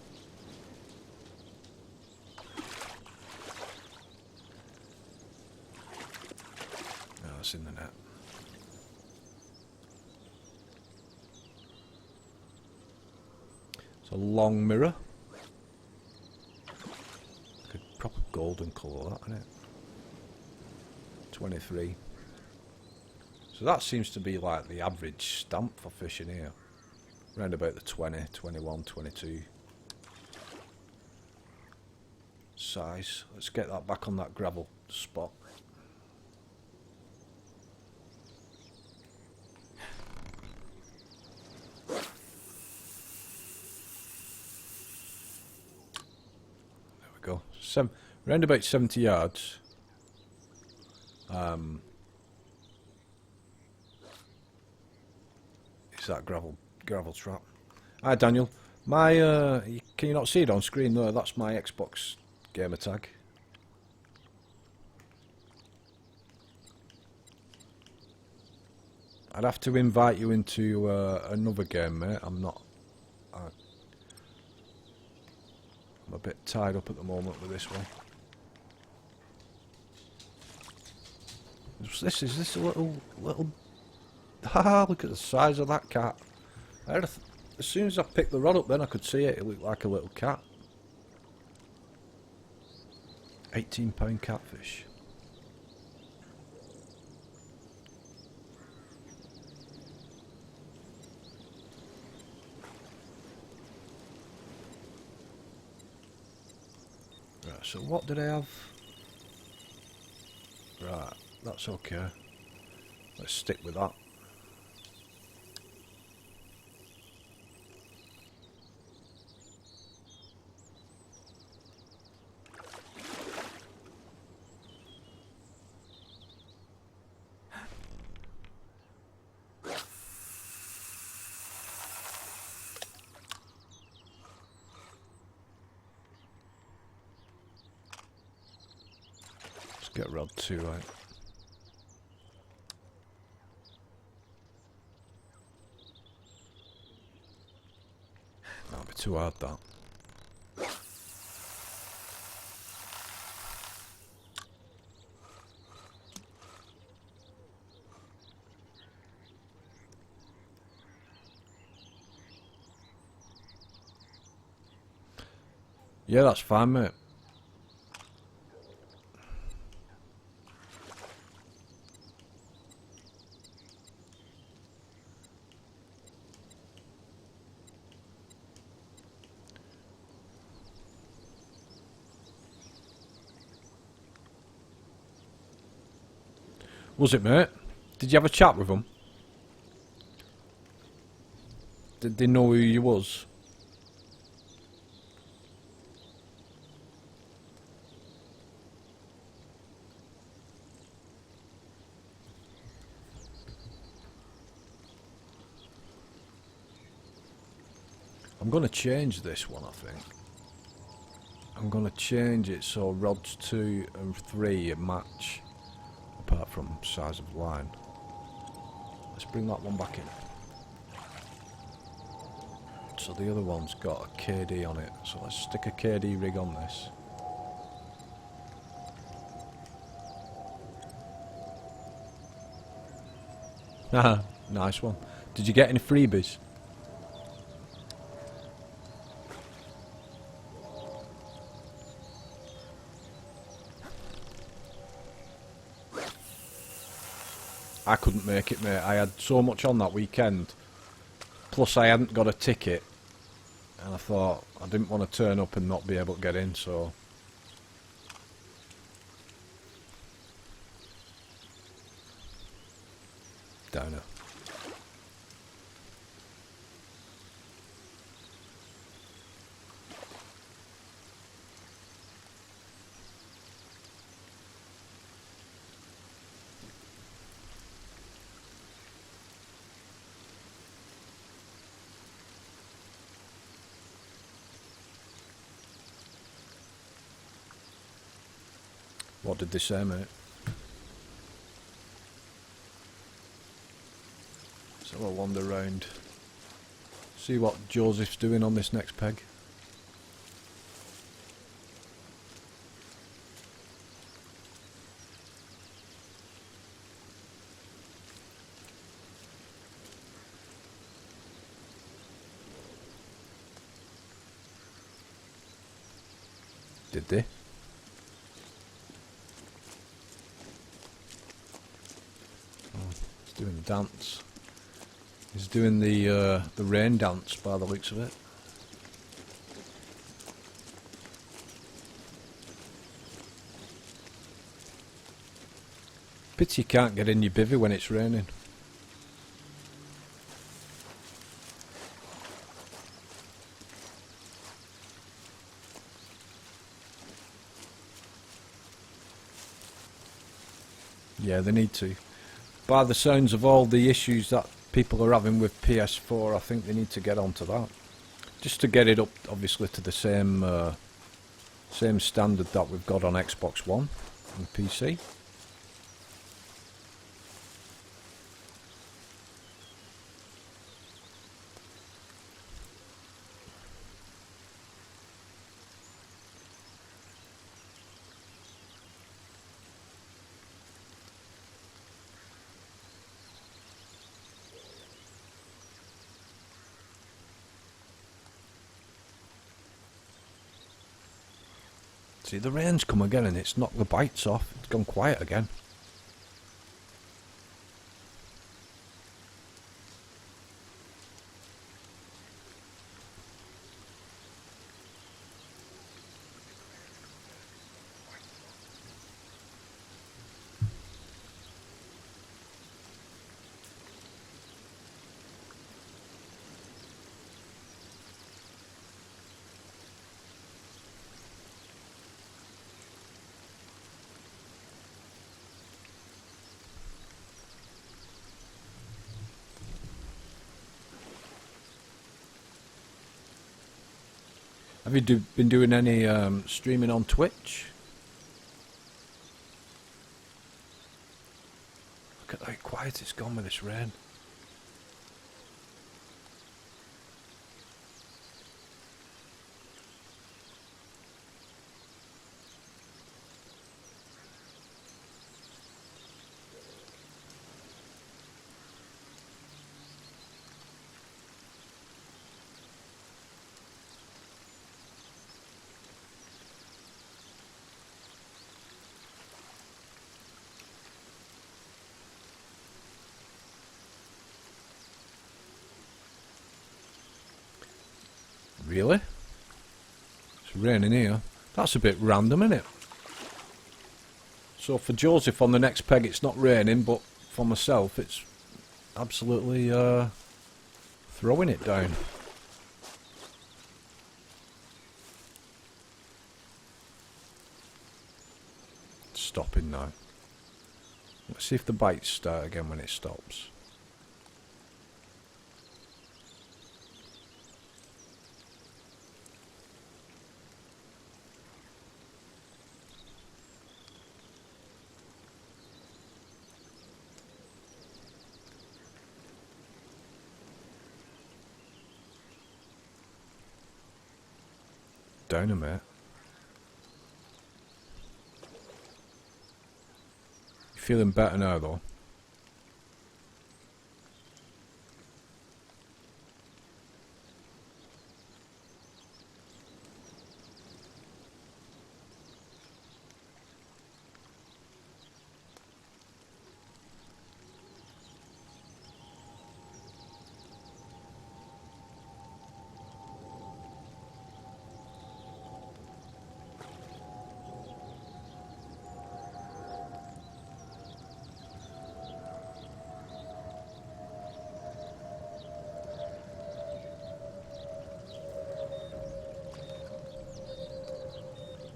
In the net. It's a long mirror. Like a proper golden colour, that, isn't it? 23. So that seems to be like the average stamp for fishing here. Around about the 20, 21, 22 size. Let's get that back on that gravel spot. There we go. Around about 70 yards. Is that gravel trap? Hi Daniel. My can you not see it on screen? No, that's my Xbox gamer tag. I'd have to invite you into another game, mate. I'm a bit tied up at the moment with this one. Is this a little? Ah, look at the size of that cat. As soon as I picked the rod up, then I could see it. It looked like a little cat. 18-pound catfish. Right, so what did I have? Right, that's okay. Let's stick with that. Get rod 2 out. That'll be too hard, that. Yeah, that's fine, mate. Was it, mate? Did you have a chat with them? Did they know who you was? I'm going to change this one, I think. I'm going to change it so rods 2 and 3 match, apart from size of line. Let's bring that one back in. So the other one's got a KD on it, so let's stick a KD rig on this. Haha, nice one. Did you get any freebies? I couldn't make it, mate. I had so much on that weekend. Plus I hadn't got a ticket. And I thought I didn't want to turn up and not be able to get in, so... Downer. What did they say, mate? So I'll wander round. See what Joseph's doing on this next peg. Did they? Oh, he's doing the dance. He's doing the rain dance by the looks of it. Pity you can't get in your bivvy when it's raining. Yeah, they need to. By the sounds of all the issues that people are having with PS4, I think they need to get onto that. Just to get it up, obviously, to the same standard that we've got on Xbox One and PC. See, the rain's come again and it's knocked the bites off. It's gone quiet again. Have you been doing any streaming on Twitch? Look at how quiet it's gone with this rain. Really? It's raining here. That's a bit random, isn't it? So for Joseph on the next peg it's not raining, but for myself it's absolutely throwing it down. It's stopping now. Let's see if the bites start again when it stops. Dynamite. You feeling better now though?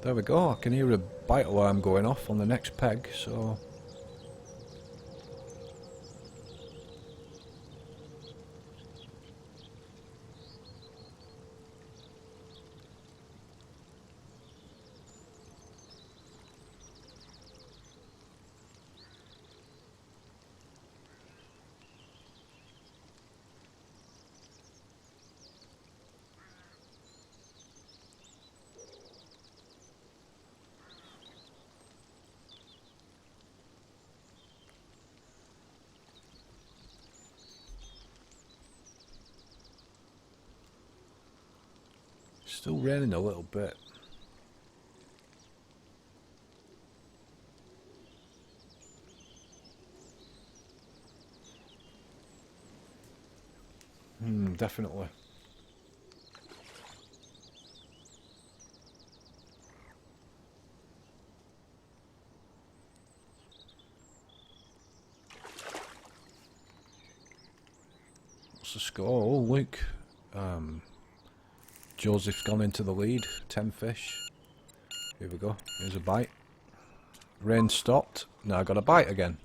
There we go, I can hear a bite alarm going off on the next peg, so... Still raining a little bit. am, definitely. What's the score? Oh, look. Joseph's gone into the lead. 10 fish. Here we go. Here's a bite. Rain stopped. Now I got a bite again.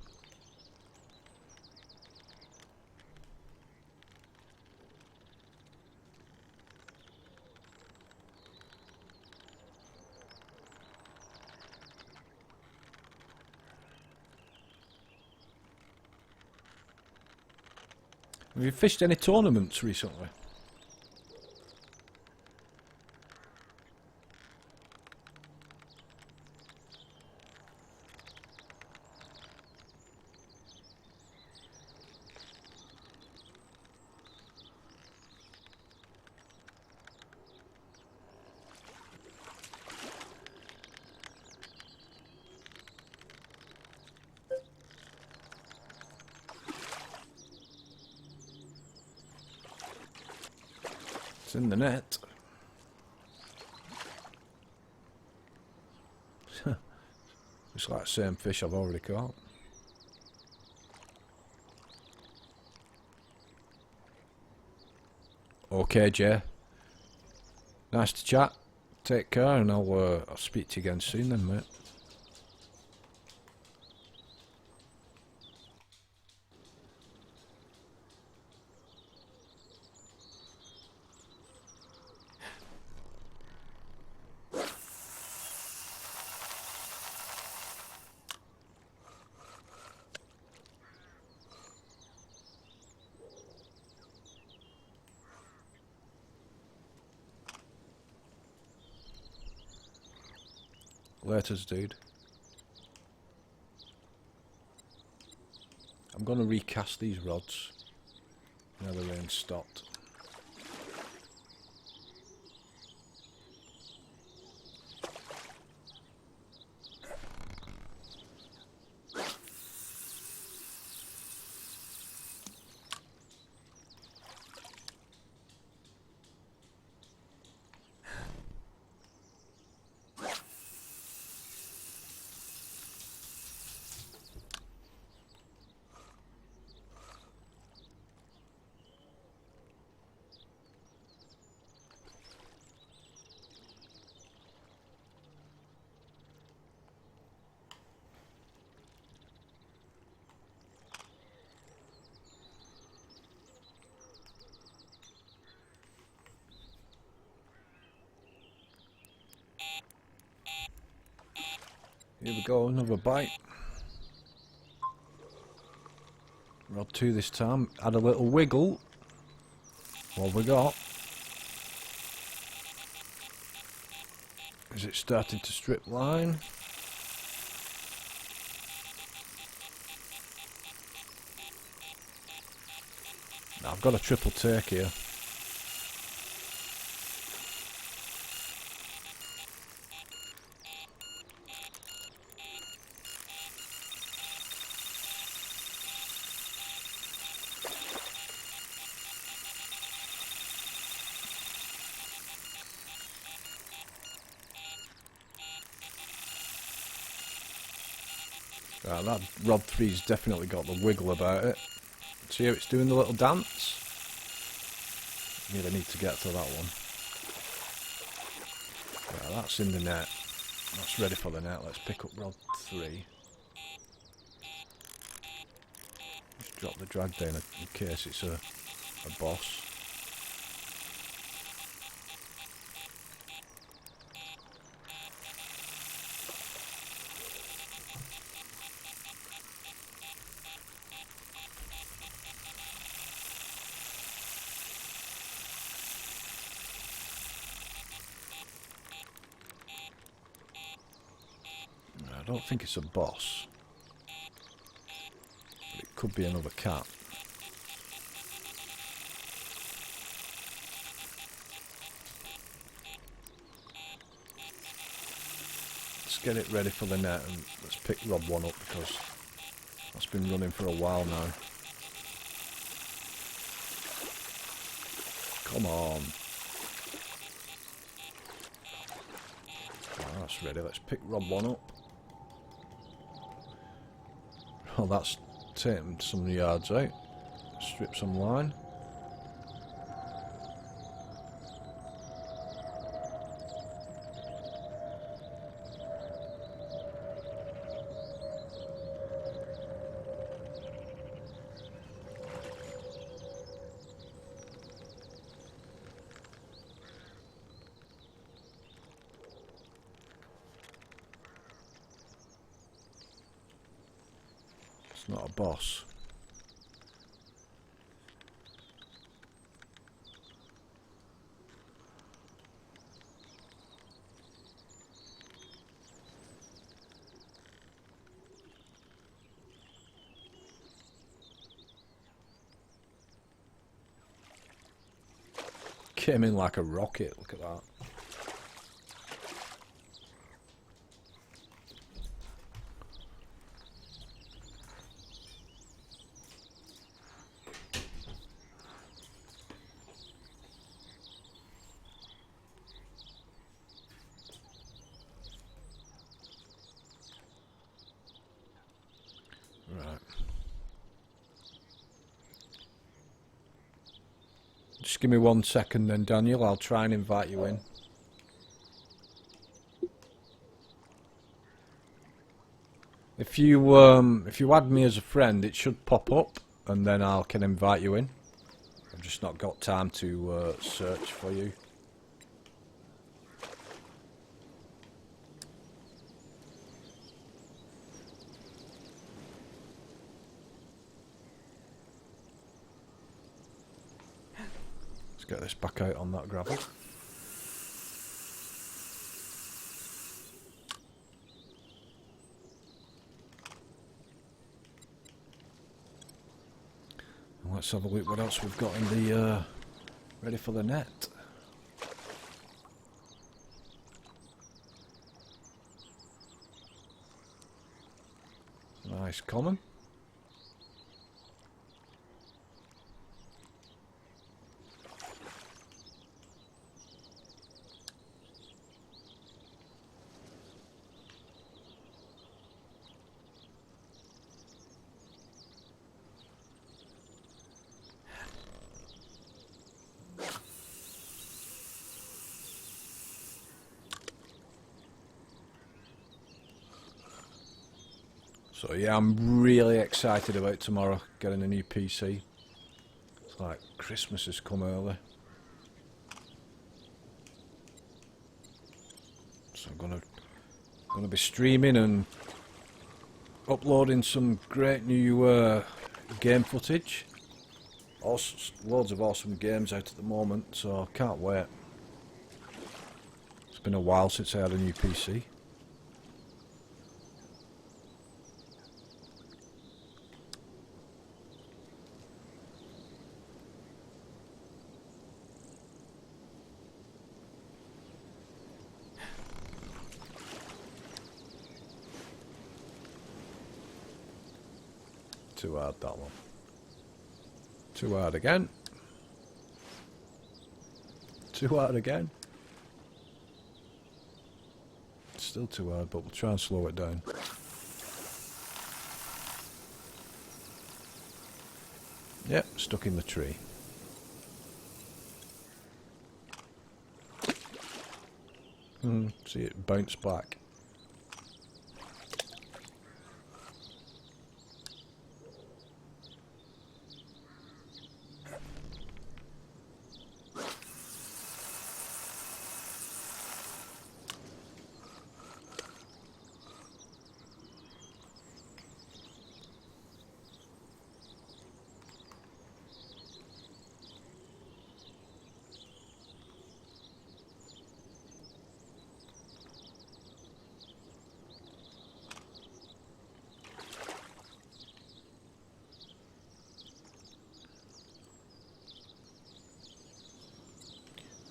Have you fished any tournaments recently? It's in the net. It's like the same fish I've already caught. Okay, Jay. Nice to chat. Take care, and I'll speak to you again soon then, mate. Laters, dude. I'm gonna recast these rods. Now the rain stopped. Here we go, another bite. Rod 2 this time. Had a little wiggle. What we got? Is it starting to strip line? Now, I've got a triple take here. Right, that rod 3's definitely got the wiggle about it. See how it's doing the little dance? Really need to get to that one. Right, that's in the net. That's ready for the net. Let's pick up rod 3. Just drop the drag down in case it's a boss. I don't think it's a boss, but it could be another cat. Let's get it ready for the net and let's pick rod 1 up because that's been running for a while now. Come on. Oh, that's ready. Let's pick Rob one up. Oh, that's taken some yards out. Strip some line. It's not a boss. Came in like a rocket, look at that. Right. Just give me 1 second then, Daniel. I'll try and invite you in. If you add me as a friend, it should pop up, and then I can invite you in. I've just not got time to search for you. Let's get this back out on that gravel. Let's have a look what else we've got in the ready for the net. Nice common. So yeah, I'm really excited about tomorrow, getting a new PC. It's like Christmas has come early. So I'm gonna be streaming and uploading some great new game footage. Loads of awesome games out at the moment, so I can't wait. It's been a while since I had a new PC. Too hard, that one. Too hard again. Too hard again. Still too hard, but we'll try and slow it down. Yep, stuck in the tree. See it bounce back.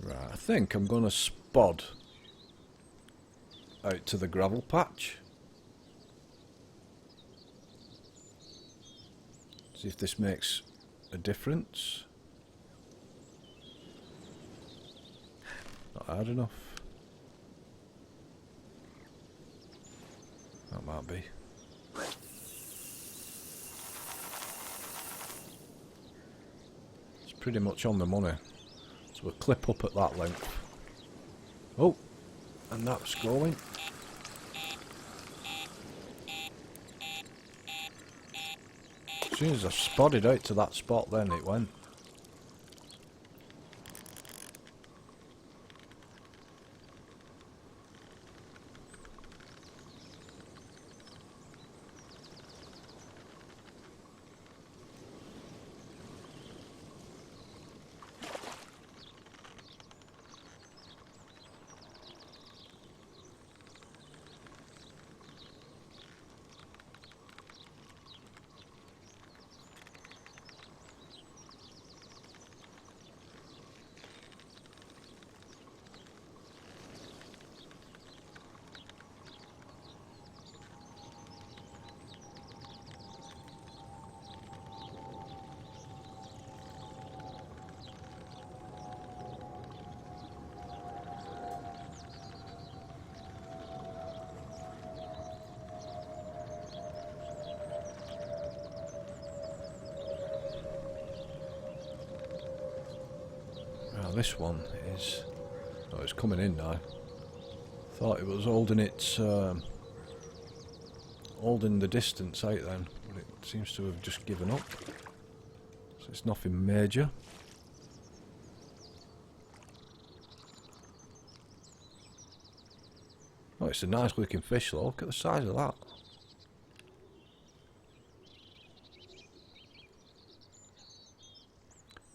Right, I think I'm going to spod out to the gravel patch. See if this makes a difference. hard enough. That might be. It's pretty much on the money. So we'll clip up at that length. Oh, and that's going. As soon as I spotted out to that spot, then it went. Now this one is... oh, it's coming in now. Thought it was holding its... holding the distance out then, but it seems to have just given up. So it's nothing major. Oh, it's a nice looking fish though. Look at the size of that.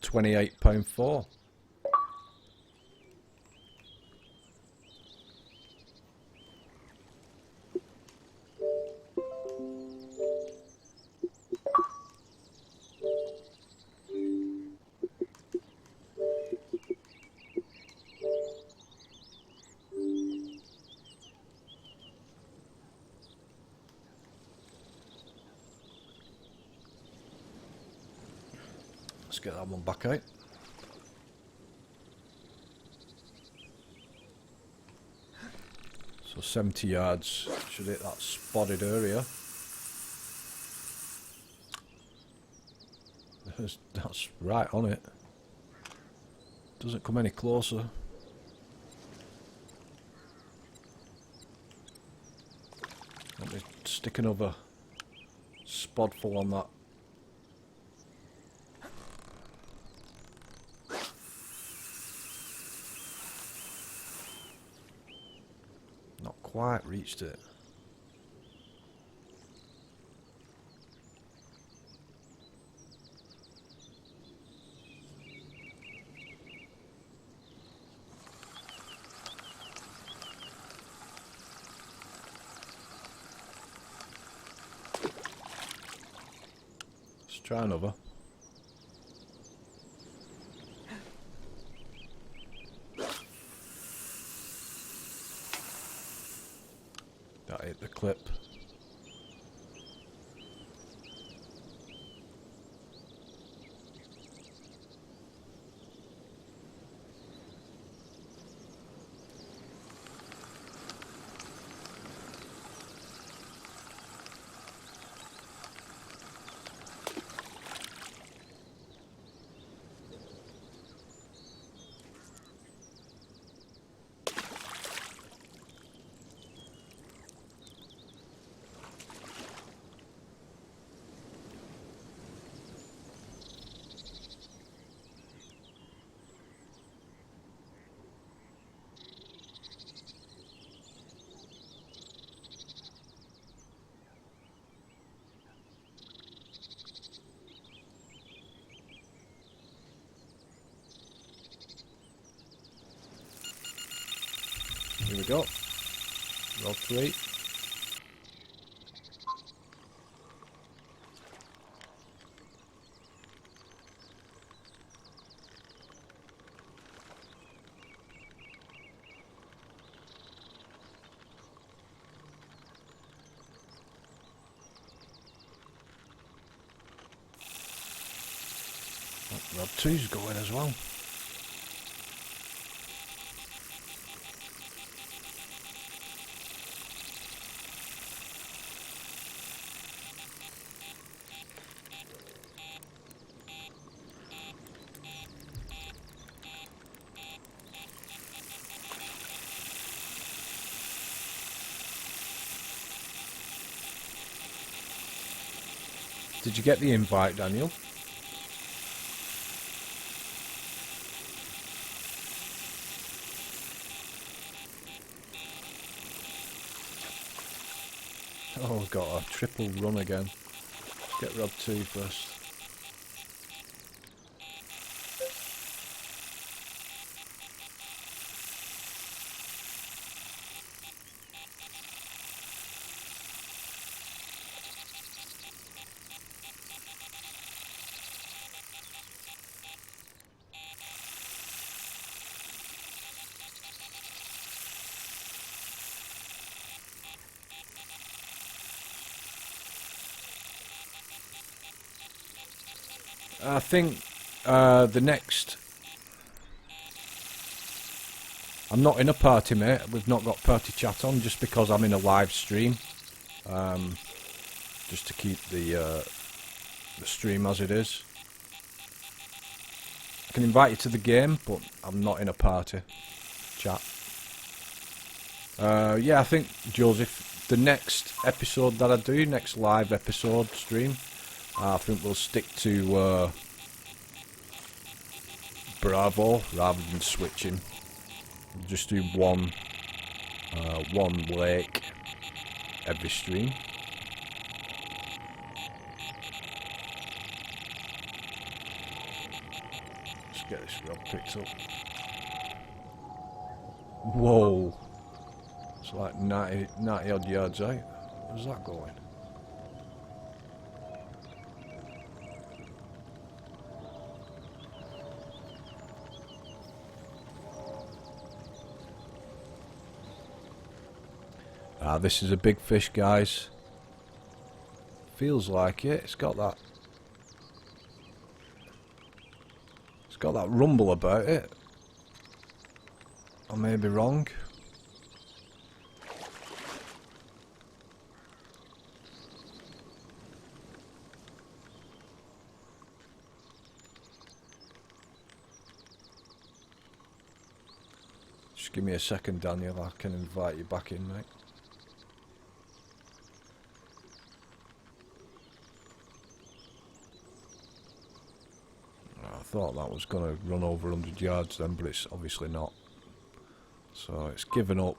£28.4. Let's get that one back out. So 70 yards should hit that spotted area. That's right on it. Doesn't come any closer. Let me stick another spodful on that. Not quite reached it. Let's try another. That hit the clip. Here we go. Roll 3. Rod 2's going as well. Did you get the invite, Daniel? Oh, I've got a triple run again. Let's get Rob 2 first. I think the next... I'm not in a party, mate. We've not got party chat on just because I'm in a live stream. Just to keep the stream as it is. I can invite you to the game, but I'm not in a party chat. Yeah, I think, Joseph, the next episode that I do, next live episode stream, I think we'll stick to Bravo rather than switching. We'll just do one lake every stream. Let's get this rod picked up. Whoa! It's like 90 odd yards out. Where's that going? Ah, this is a big fish, guys. Feels like it. It's got that rumble about it. I may be wrong. Just give me a second, Daniel. I can invite you back in, mate. I thought that was going to run over 100 yards then, but it's obviously not. So it's given up.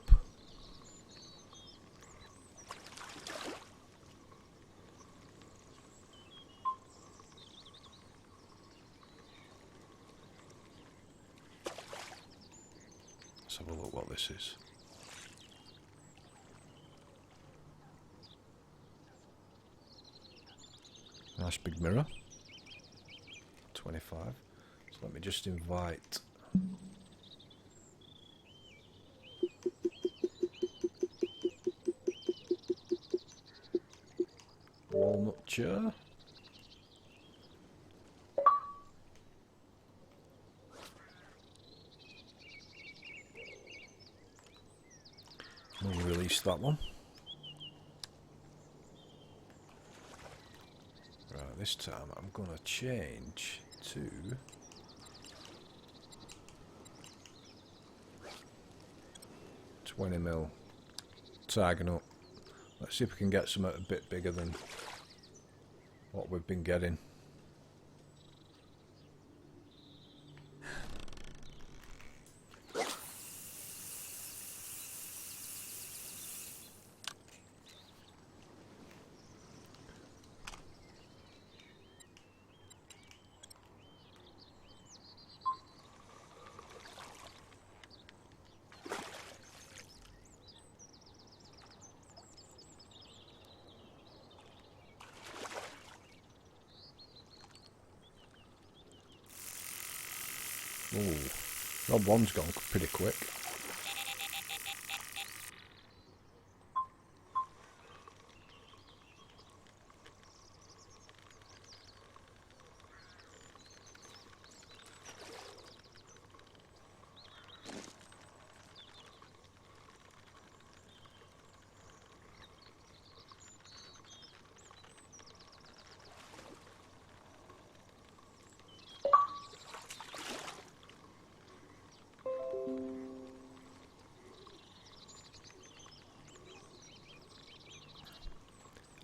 Let's have a look what this is. Nice big mirror. 25. So let me just invite Walnut Chair. We'll release that one. Right, this time I'm going to change to $20mm tagging up. Let's see if we can get something a bit bigger than what we've been getting. Ooh, Rob 1's gone pretty quick.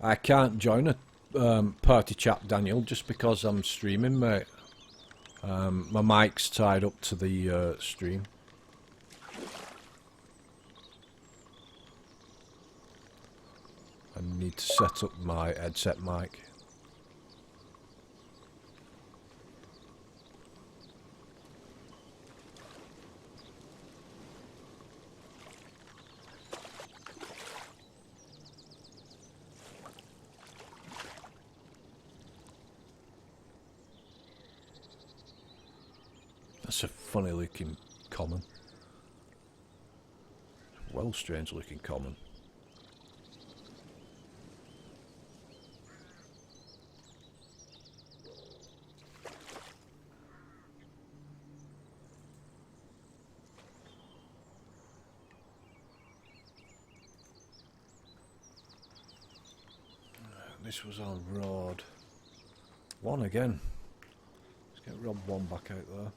I can't join a party chat, Daniel, just because I'm streaming, mate. My mic's tied up to the stream. I need to set up my headset mic. That's a funny looking common. Well, strange looking common. This was on Road 1 again. Let's get Rob 1 back out there.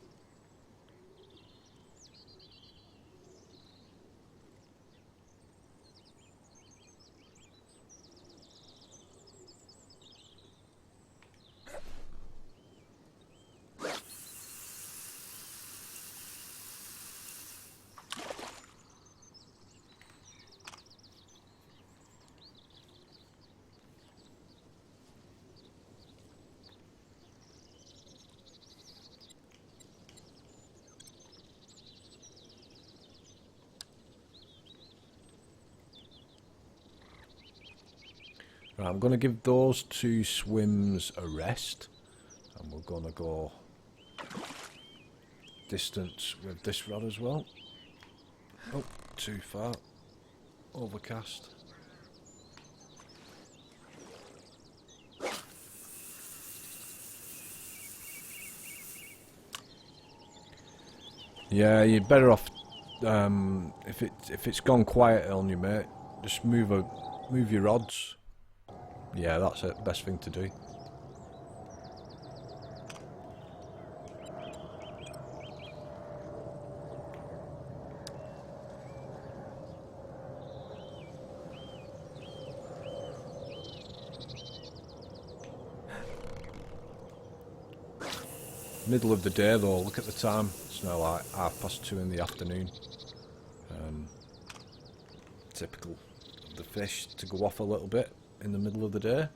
Right, I'm going to give those 2 swims a rest, and we're going to go distance with this rod as well. Oh, too far. Overcast. Yeah, you're better off if it's gone quiet on you, mate. Just move your rods. Yeah, that's it. Best thing to do. Middle of the day though, look at the time. It's now like 2:30 in the afternoon. Typical of the fish to go off a little bit in the middle of the day.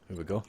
Here we go.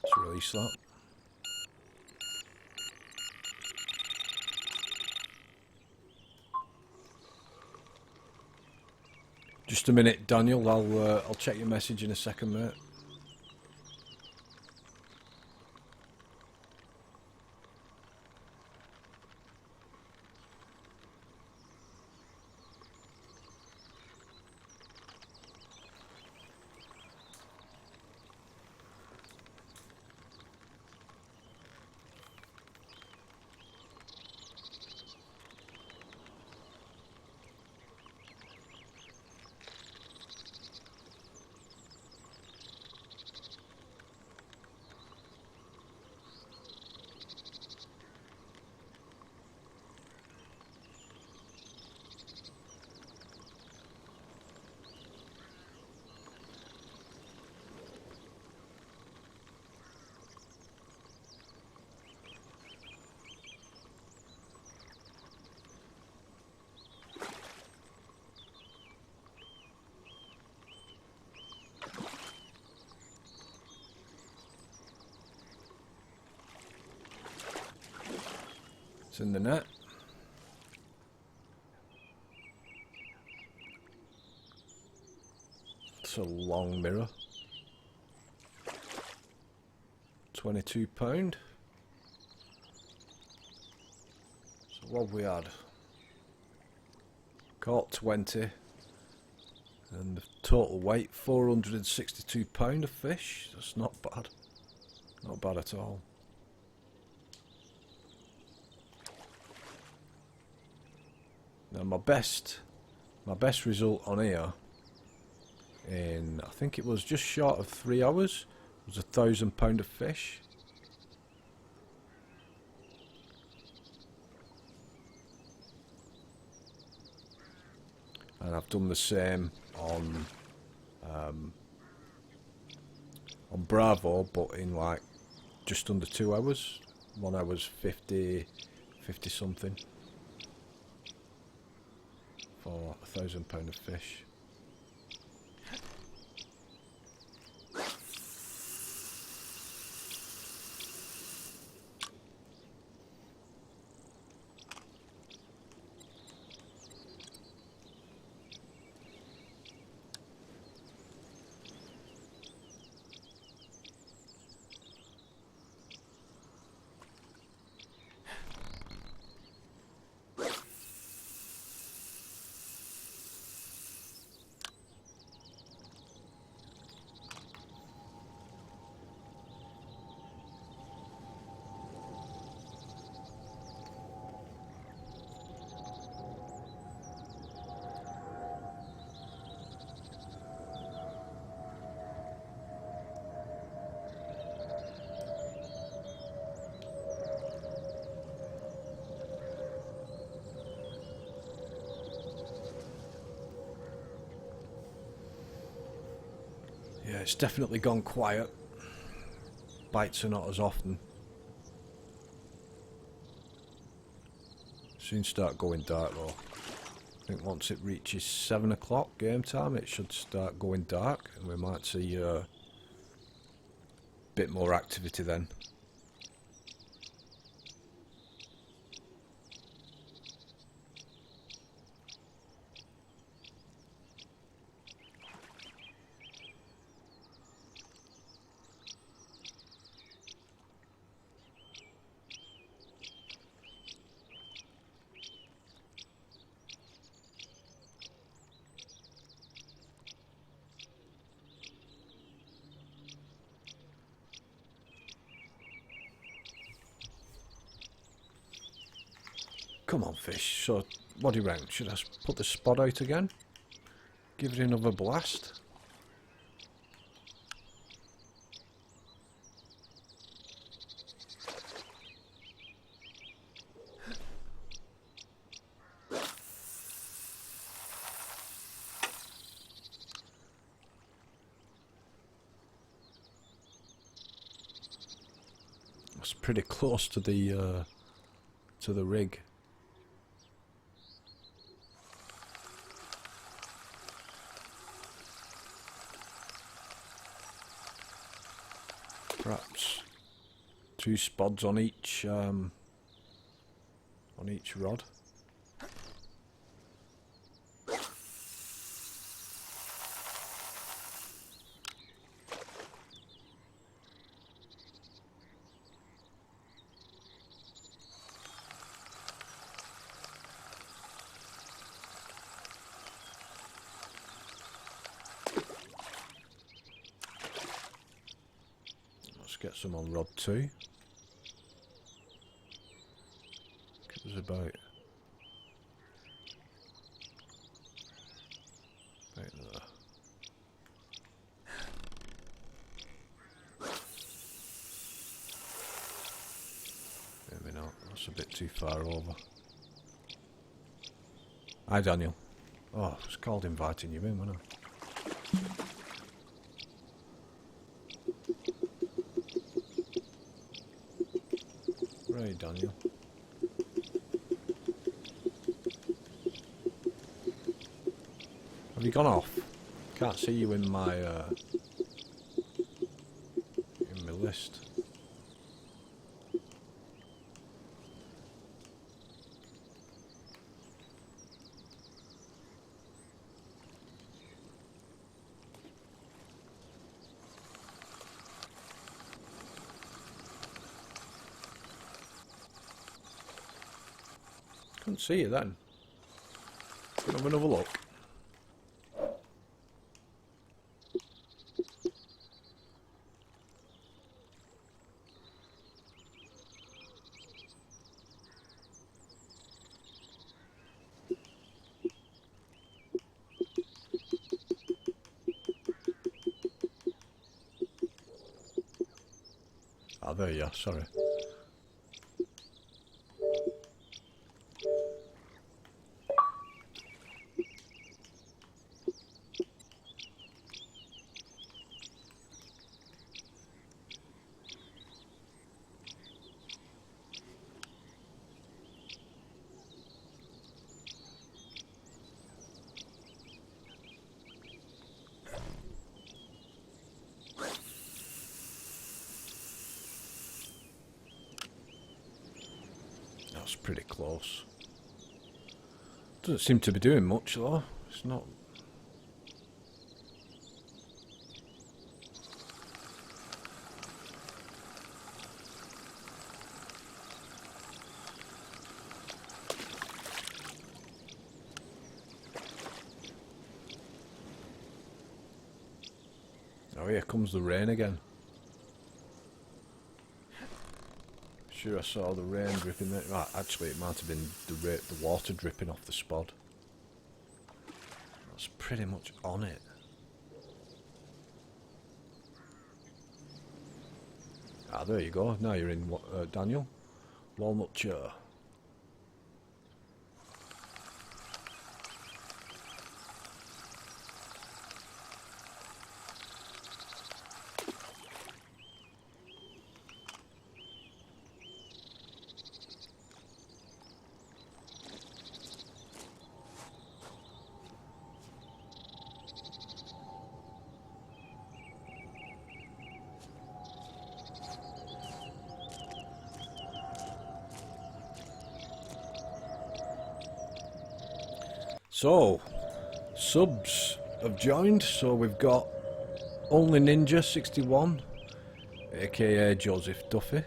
Let's release that. Just a minute, Daniel. I'll check your message in a second, mate. It's in the net. It's a long mirror. £22. So what have we had? Caught 20. And the total weight, £462 of fish. That's not bad. Not bad at all. Now my best result on here, in I think it was just short of 3 hours, was £1,000 of fish. And I've done the same on Bravo, but in like just under 2 hours. 1 hour's 50 something for £1,000 of fish. Yeah, it's definitely gone quiet. Bites are not as often. Soon start going dark though. I think once it reaches 7 o'clock game time, it should start going dark, and we might see a bit more activity then. Come on, fish. So, what do you reckon? Should I put the spot out again? Give it another blast? That's pretty close to the rig. Perhaps 2 spods on each rod. Get some on rod 2. It was about there. Maybe not. That's a bit too far over. Hi, Daniel. Oh, it was called inviting you in, wasn't it? Right, Daniel. Have you gone off? Can't see you in my list. Couldn't see you then. Gonna have another look. Oh, there you are, sorry. That's pretty close. Doesn't seem to be doing much though. It's not. Oh, here comes the rain again. Sure, I saw the rain dripping there. Well, actually, it might have been the water dripping off the spod. That's pretty much on it. Ah, there you go. Now you're in, Daniel. Walnut chair. So, subs have joined, so we've got Only Ninja 61, aka Joseph Duffy,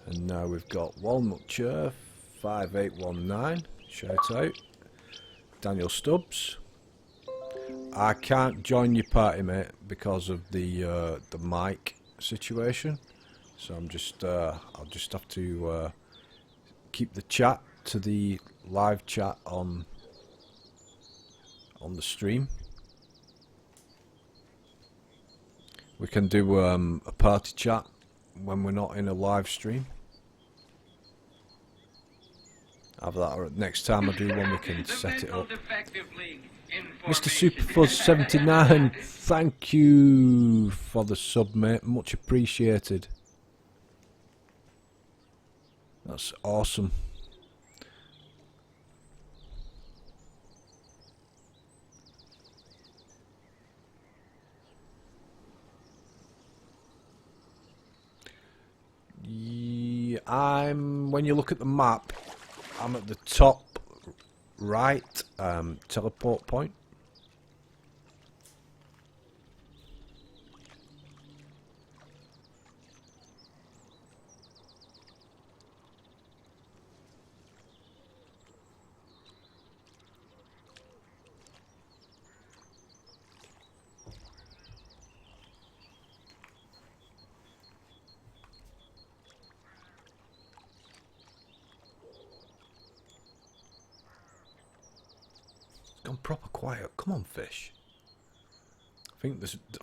and now we've got Walnut Chair 5819, shout out, Daniel Stubbs. I can't join your party, mate, because of the mic situation, so I'm just I'll just have to keep the chat to the live chat on the stream. We can do a party chat when we're not in a live stream. Have that, or next time I do one we can set it up. Mr. Superfuzz79, thank you for the sub, mate, much appreciated. That's awesome. When you look at the map, I'm at the top right teleport point. Gone proper quiet. Come on, fish. I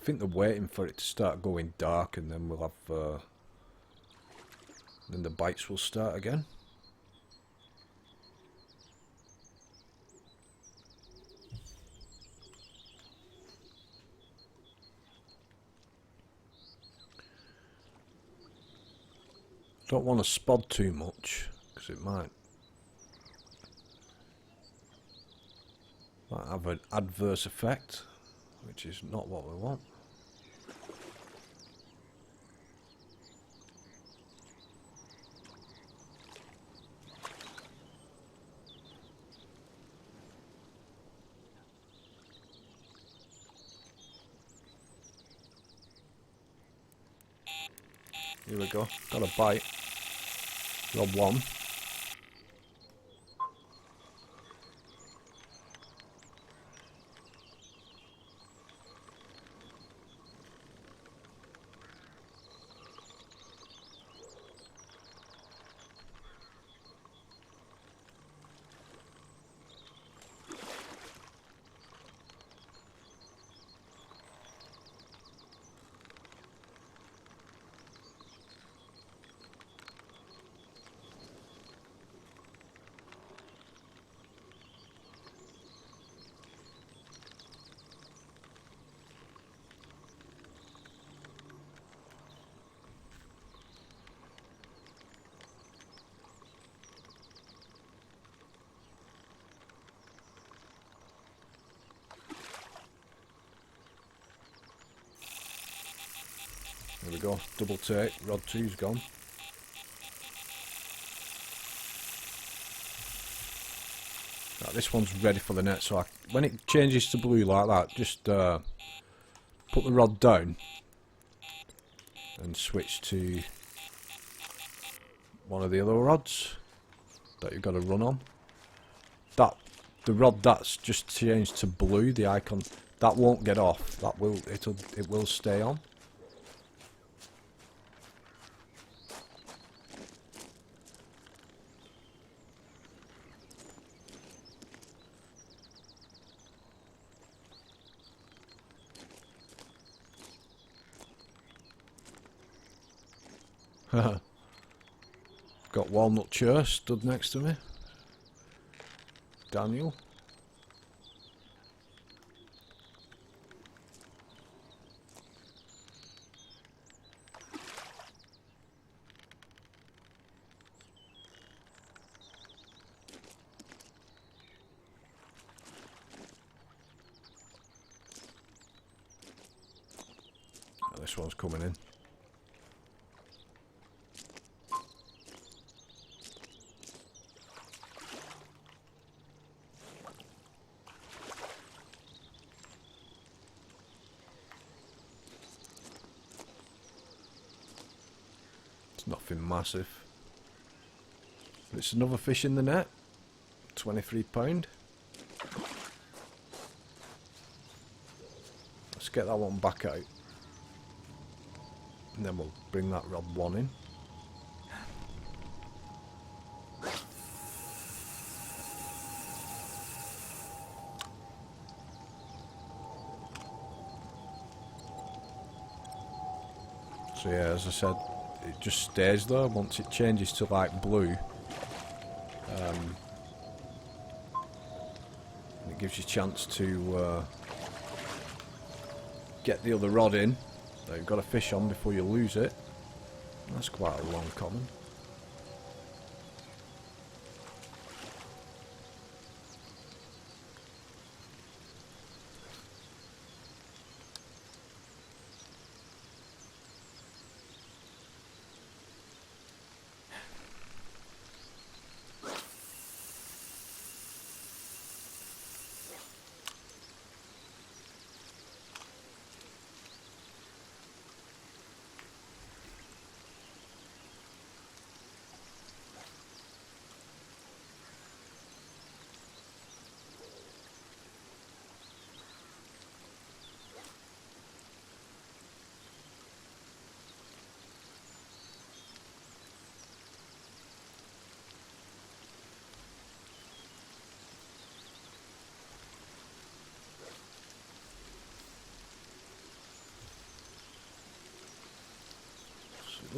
think they're waiting for it to start going dark, and then we'll have. Then the bites will start again. Don't want to spod too much because it might have an adverse effect, which is not what we want. Here we go. Got a bite. Got one. we go. Double take. Rod 2's gone. Right, this one's ready for the net, so when it changes to blue like that, just put the rod down and switch to one of the other rods that you've got to run on. The rod that's just changed to blue, the icon, that won't get off. It will stay on. Got Walnut Chair stood next to me. Daniel. Oh, this one's coming in. Nothing massive. But it's another fish in the net. £23. Let's get that one back out. And then we'll bring that rod 1 in. So yeah, as I said, it just stays there. Once it changes to like blue, it gives you a chance to get the other rod in that you've got a fish on before you lose it. That's quite a long common.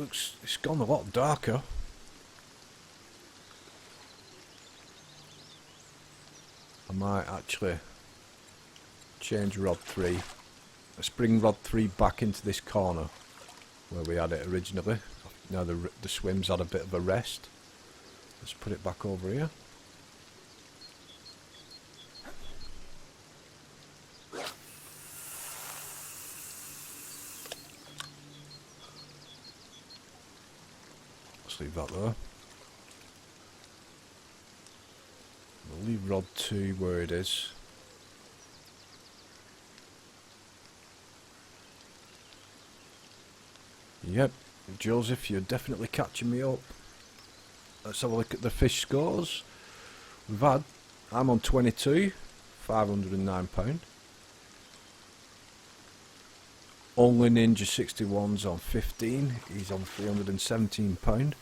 It's gone a lot darker. I might actually change rod 3. Let's bring rod 3 back into this corner where we had it originally. Now the swim's had a bit of a rest. Let's put it back over here. Leave that there. We'll leave rod 2 where it is. Yep, Joseph, you're definitely catching me up. Let's have a look at the fish scores. I'm on 22, £509. Only Ninja 61's on 15, he's on £317.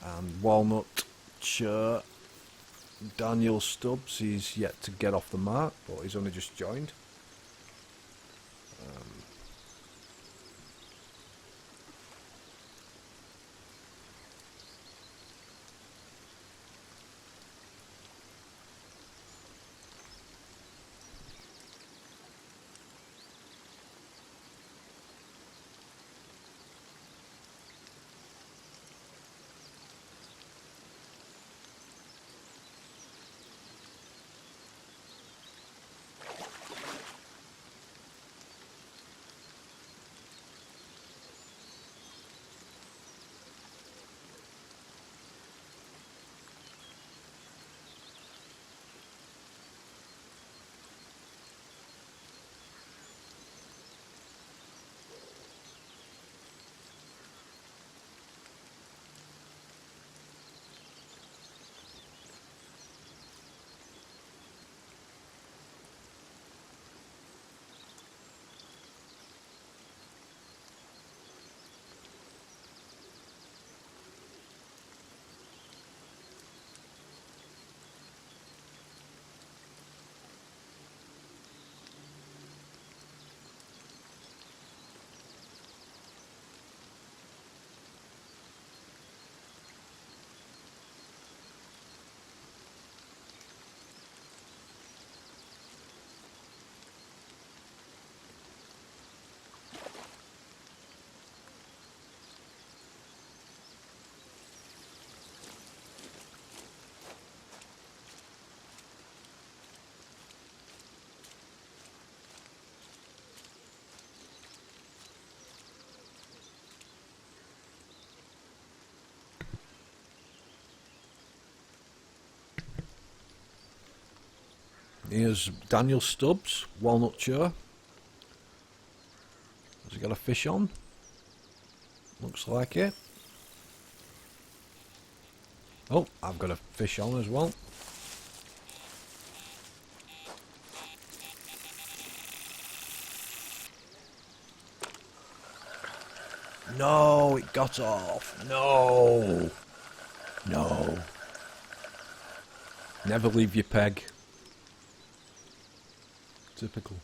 And Walnut Chair Daniel Stubbs, he's yet to get off the mark, but he's only just joined. Here's Daniel Stubbs, Walnut Shore. Has he got a fish on? Looks like it. Oh, I've got a fish on as well. No, it got off. No. No. Never leave your peg. Typical.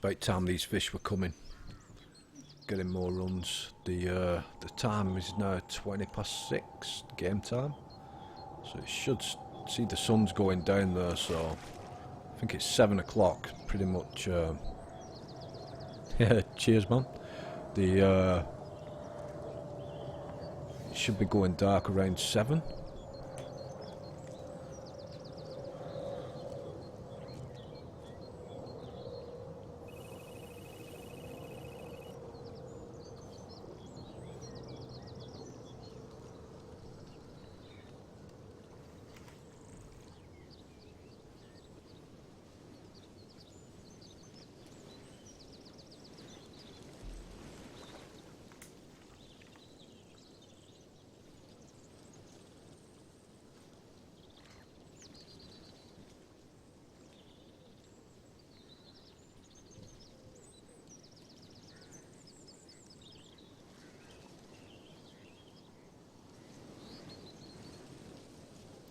about time these fish were coming. Getting more runs. The time is now 6 game time. So it should see the sun's going down there, so I think it's 7 o'clock, pretty much. Yeah, cheers man. It should be going dark around 7.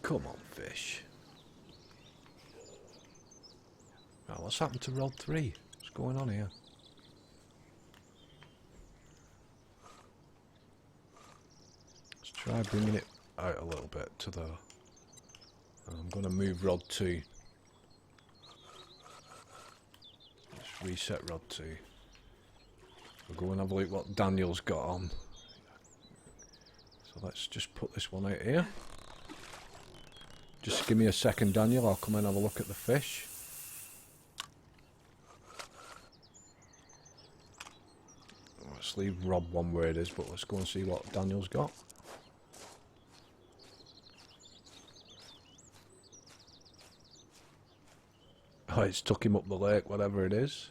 Come on, fish. Right, what's happened to rod 3? What's going on here? Let's try bringing it out a little bit to the... I'm going to move rod 2. Let's reset rod 2. We'll go and have a look what Daniel's got on. So let's just put this one out here. Just give me a second, Daniel. I'll come and have a look at the fish. Let's leave Rob 1 where it is, but let's go and see what Daniel's got. Oh, it's took him up the lake, whatever it is.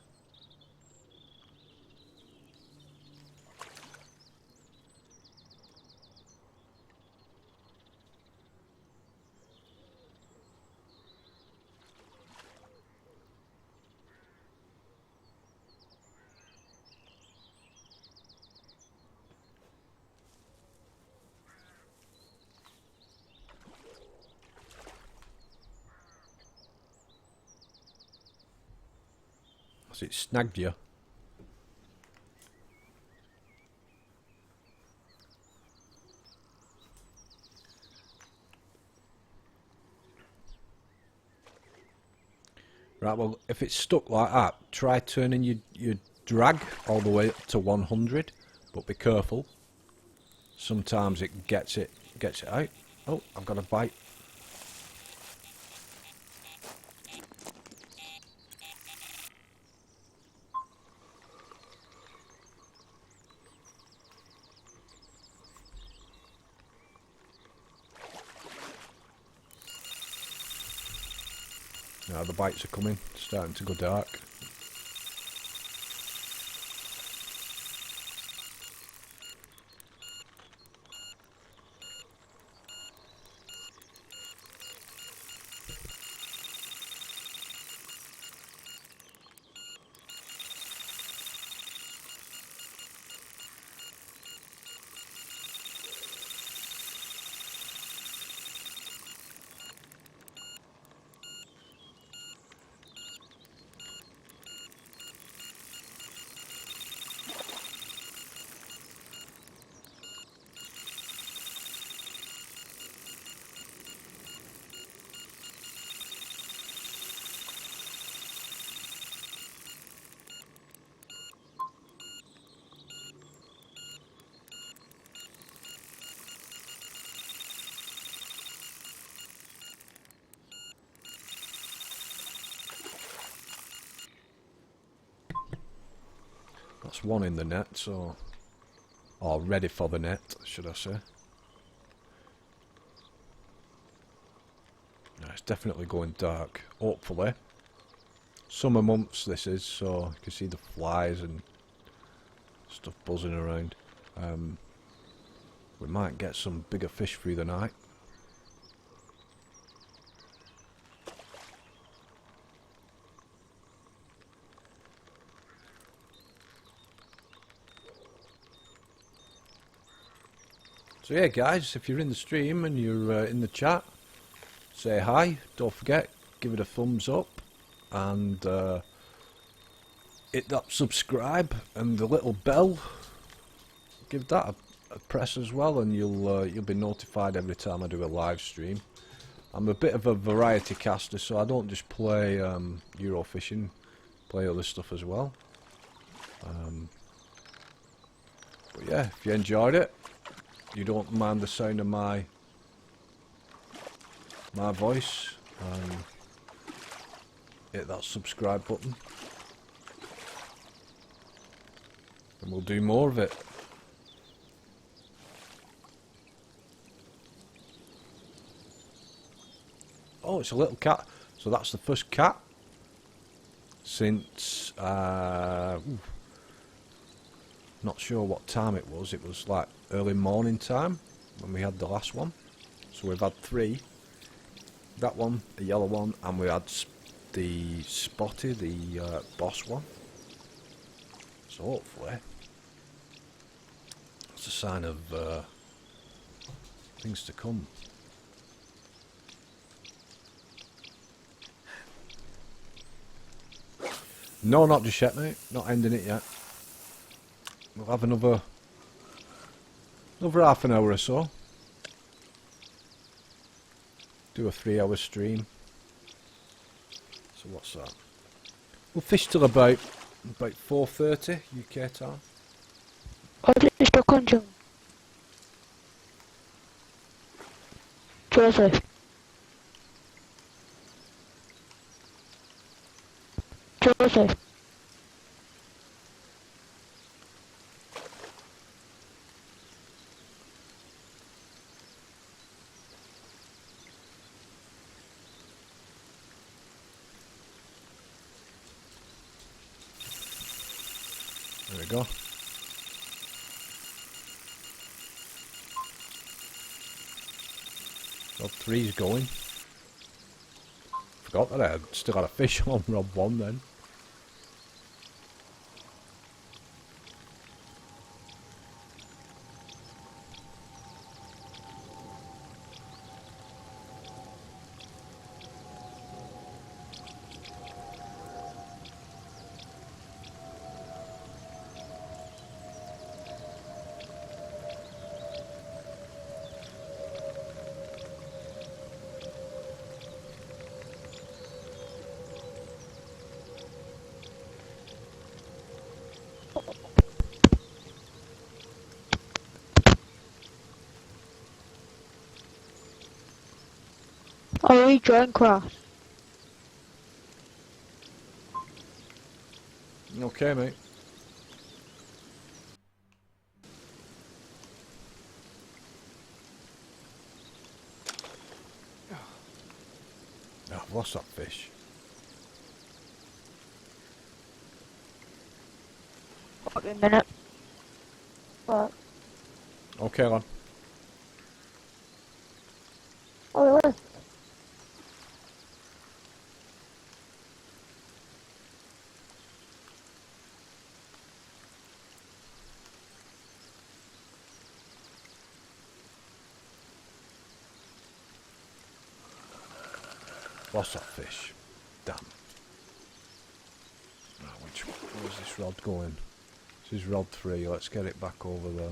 Has it snagged you? Right, well, if it's stuck like that, try turning your drag all the way up to 100, but be careful. Sometimes it gets it out. Oh, I've got a bite. Now the bites are coming, starting to go dark. That's one in the net, so... or ready for the net, should I say. No, it's definitely going dark, hopefully. Summer months this is, so you can see the flies and stuff buzzing around. We might get some bigger fish through the night. So yeah guys, if you're in the stream and you're in the chat, say hi, don't forget, give it a thumbs up, and hit that subscribe and the little bell. Give that a press as well, and you'll be notified every time I do a live stream. I'm a bit of a variety caster, so I don't just play Eurofishing, play other stuff as well. But yeah, if you enjoyed it, you don't mind the sound of my voice, hit that subscribe button, and we'll do more of it. Oh, it's a little cat. So that's the first cat since not sure what time it was. It was like early morning time when we had the last one. So we've had 3. That one, a yellow one, and we had the Spotty, the boss one. So hopefully that's a sign of things to come. No, not just yet, mate. Not ending it yet. We'll have another half an hour or so. Do a 3-hour stream. So what's that? We'll fish till about 4:30 UK time. I just stuck on jump. Joseph. Joseph. There we go. Rod 3's going. Forgot that I still had a fish on Rod 1 then. I'll rejoin class. Okay, mate. Oh, I've lost that fish. Wait a minute. What? Okay, lad. Oh, really? Lost that fish. Damn. Right, where's this rod going? This is rod 3. Let's get it back over there.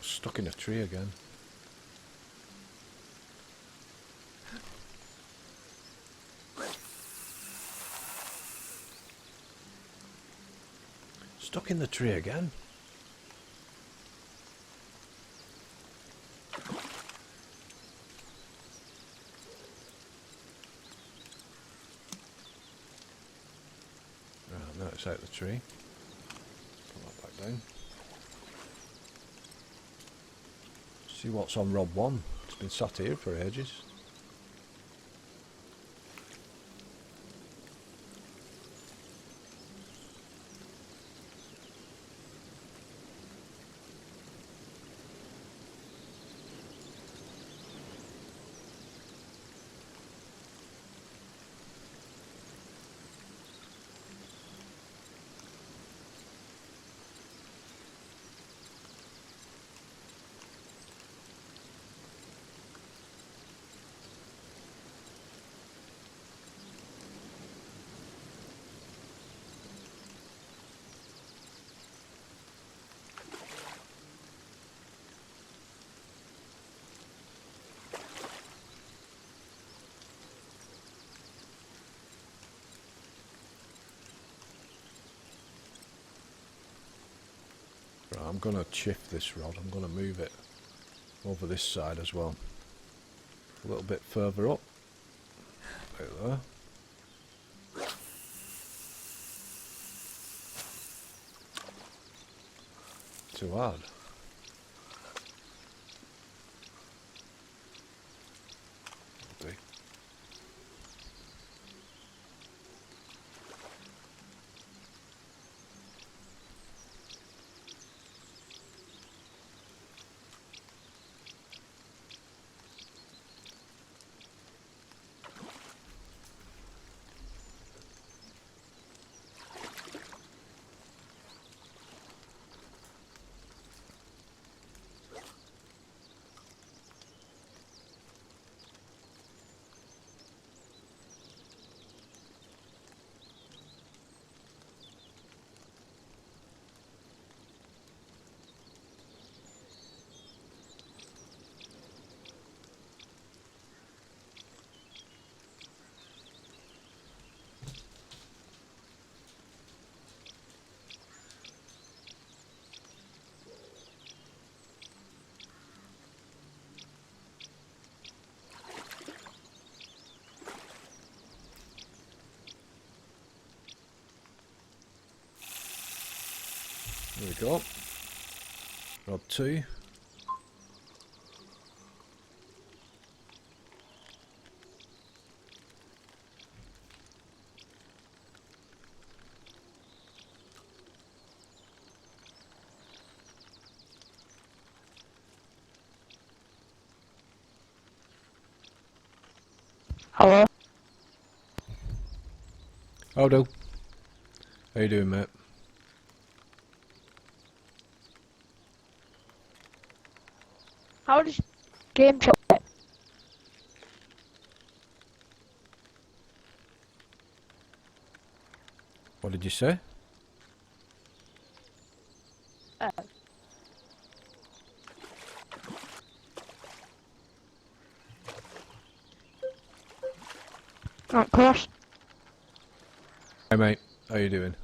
Stuck in a tree again. Stuck in the tree again. Right, now it's out the tree. Put that back down. See what's on Rod 1. It's been sat here for ages. Right, I'm going to shift this rod. I'm going to move it over this side as well. A little bit further up. There. Too hard. Okay. There we go. Rod 2. Hello? Odo. How you doing, mate? How does game chat work? What did you say? Right, Cross. Hey, mate. How you doing?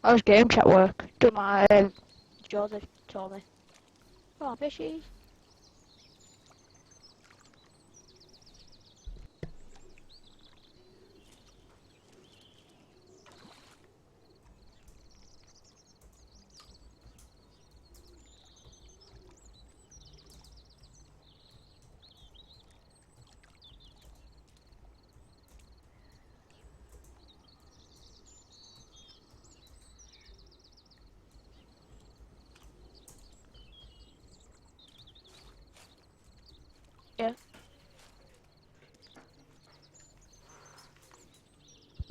How does game chat work? Do my Joseph told me. Oh, fishies. Yeah.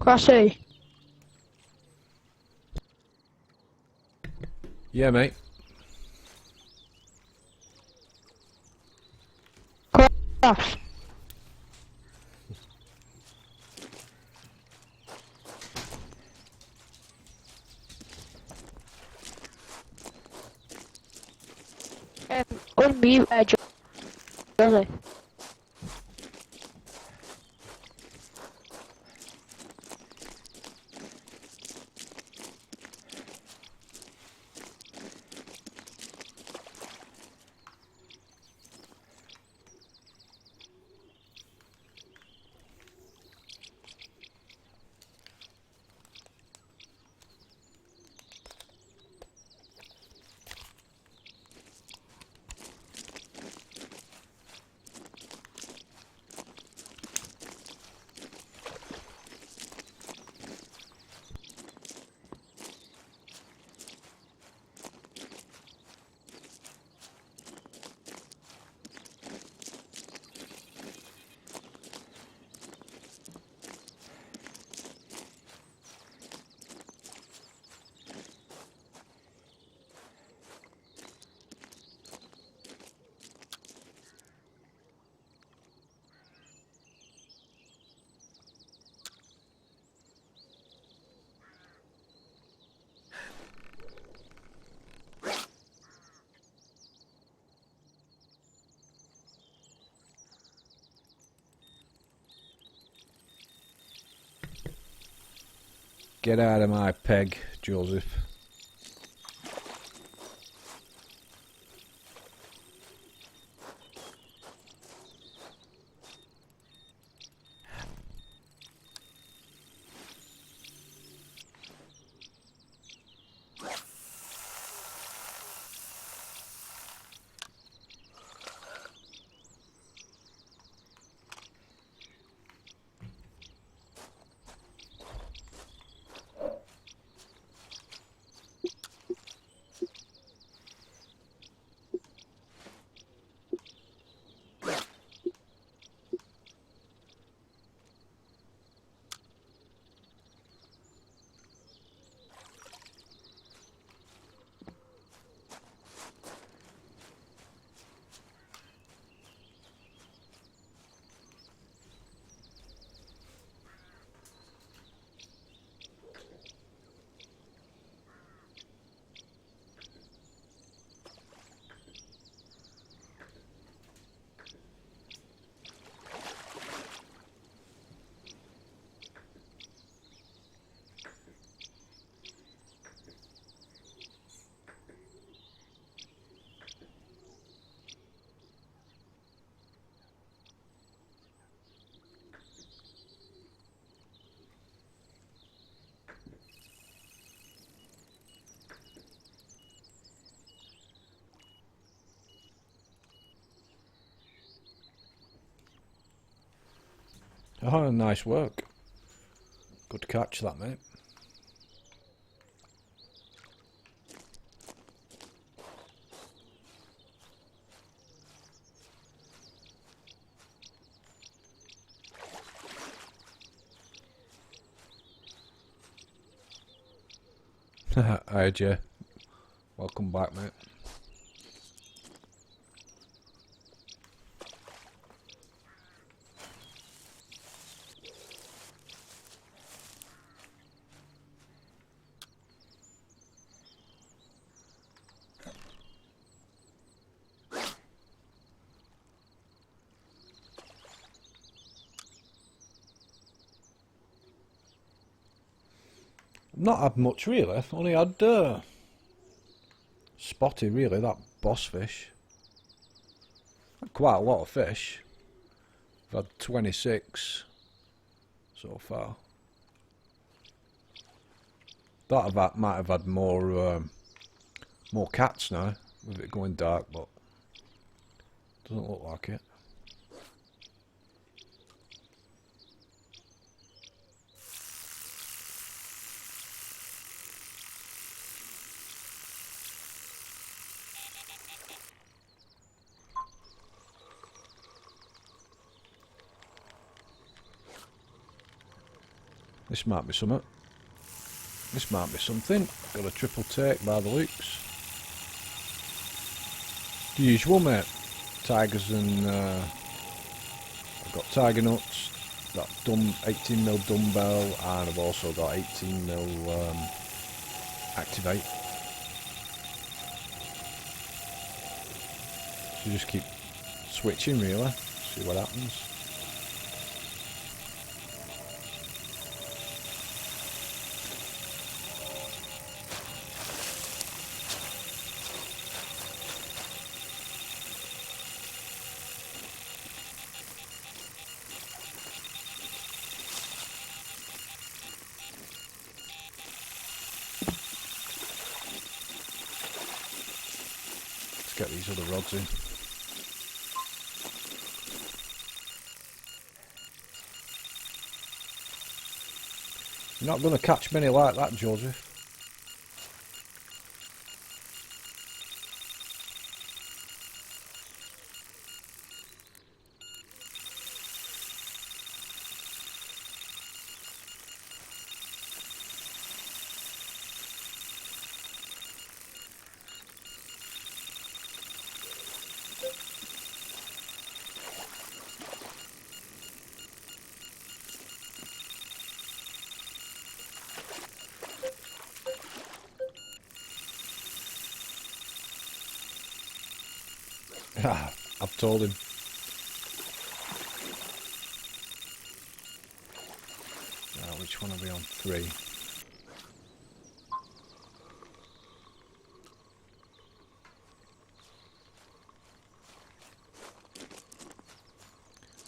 Crossy. Yeah, mate. Cross. Unmute Joseph. Get out of my peg, Joseph. Oh, nice work. Good catch that, mate. Hi, Jay. Welcome back, mate. Not had much really. Only had spotty really, that boss fish. Had quite a lot of fish. I've had 26 so far. Might have had more cats now with it going dark, but doesn't look like it. This might be something. This might be something. Got a triple take by the looks. The usual, mate. Tigers and I've got tiger nuts, that 18mm dumbbell, and I've also got 18mm activate. So just keep switching really, see what happens. Get these other rods in. You're not going to catch many like that, Joseph. I've told him. Which one are we on? 3.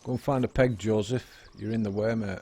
Go and find a peg, Joseph. You're in the way, mate.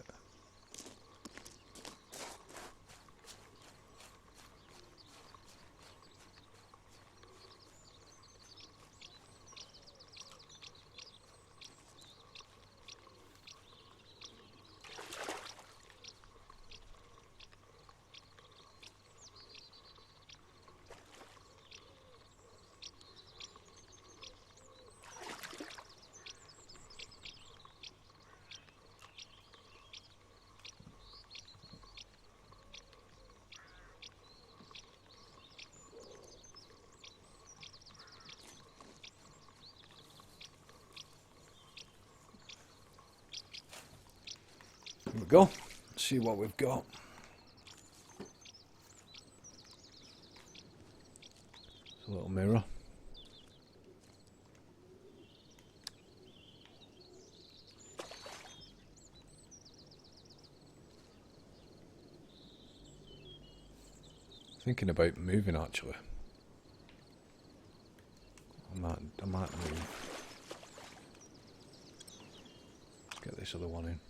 Here we go. See what we've got. It's a little mirror. Thinking about moving actually. I might move. Let's get this other one in.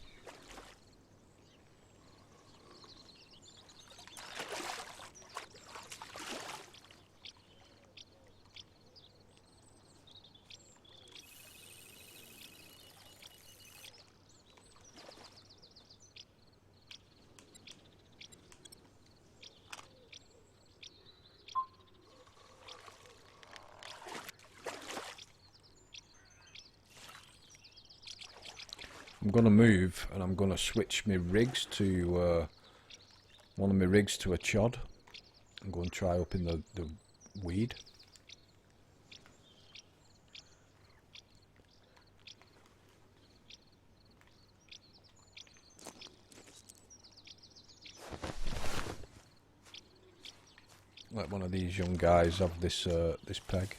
I'm gonna move and I'm gonna switch my rigs to one of my rigs to a chod and go and try up in the weed. Let one of these young guys have this this peg.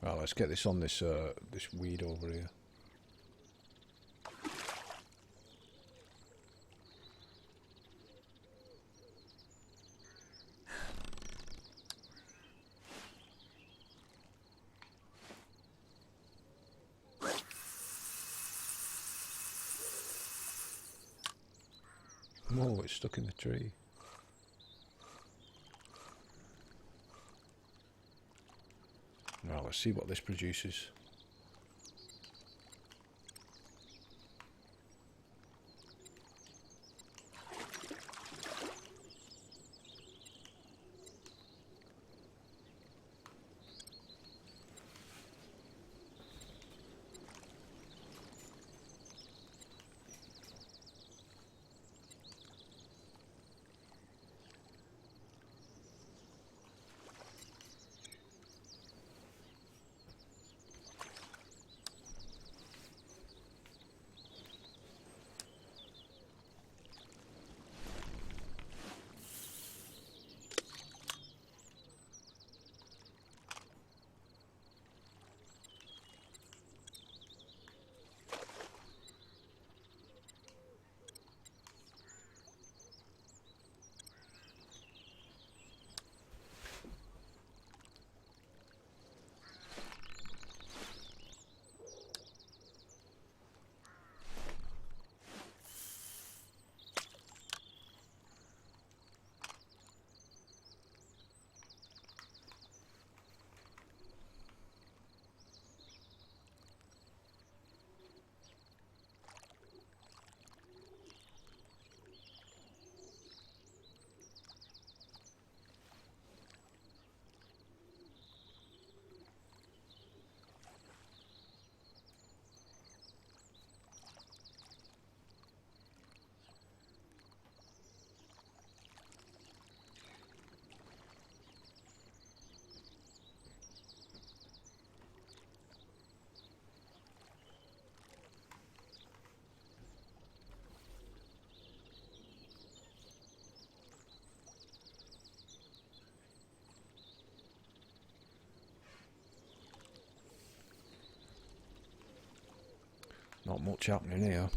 Right, let's get this on this this weed over here. Oh, it's stuck in the tree. Right, let's see what this produces. Not much happening here.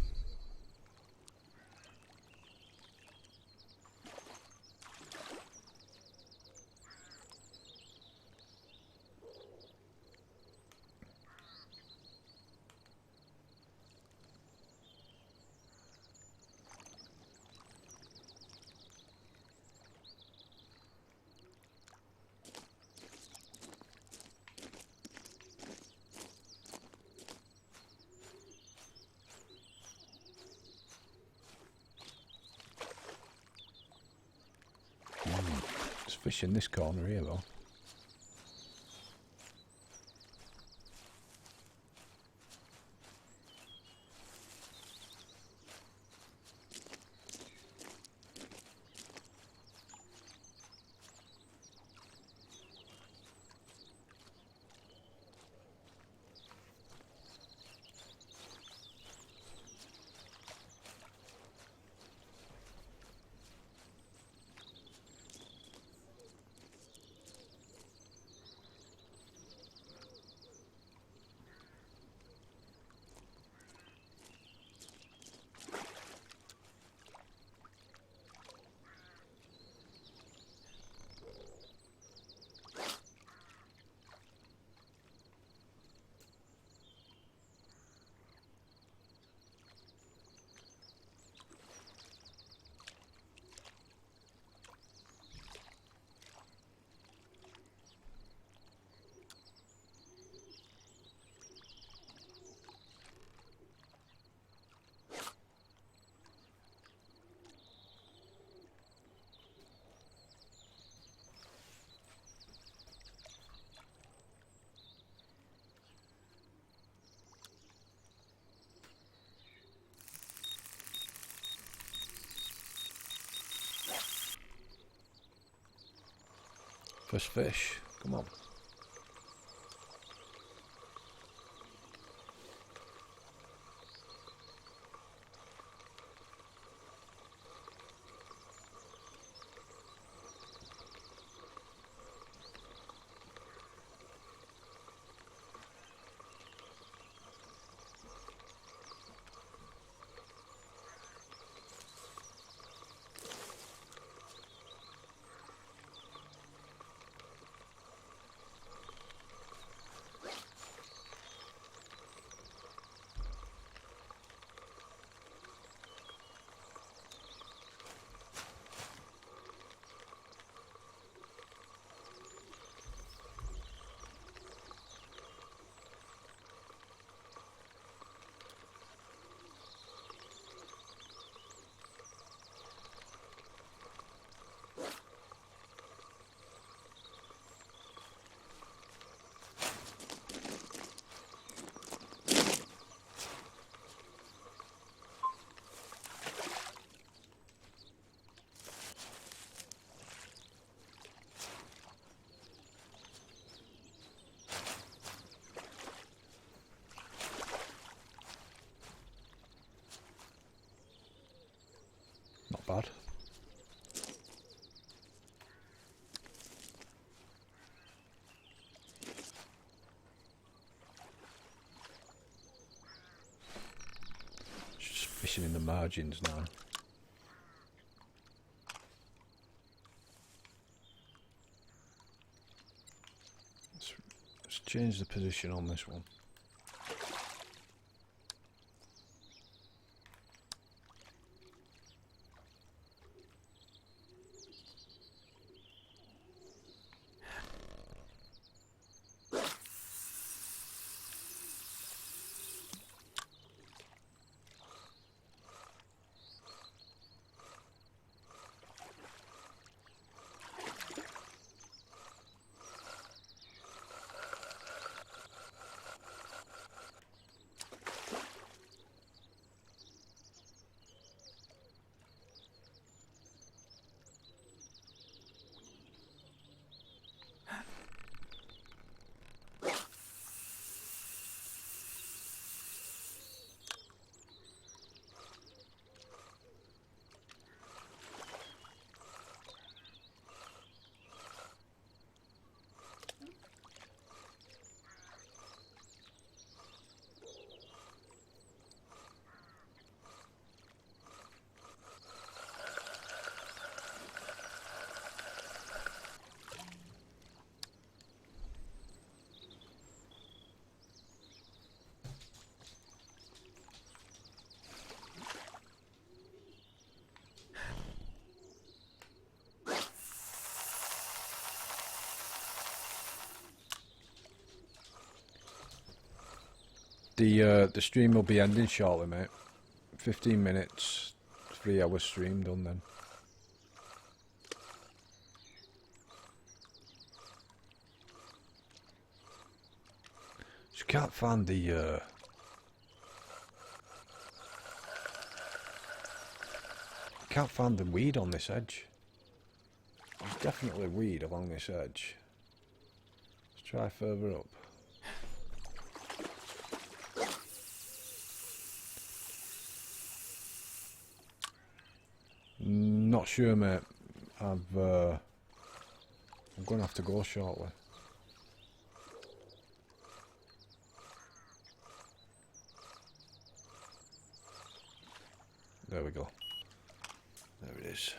There's fish in this corner here though. First fish, come on. Not bad. Just fishing in the margins now. Let's change the position on this one. The stream will be ending shortly, mate. 15 minutes, 3 hours stream done then. Just can't find the can't find the weed on this edge. There's definitely weed along this edge. Let's try further up. Not sure, mate. I'm going to have to go shortly. There we go. There it is.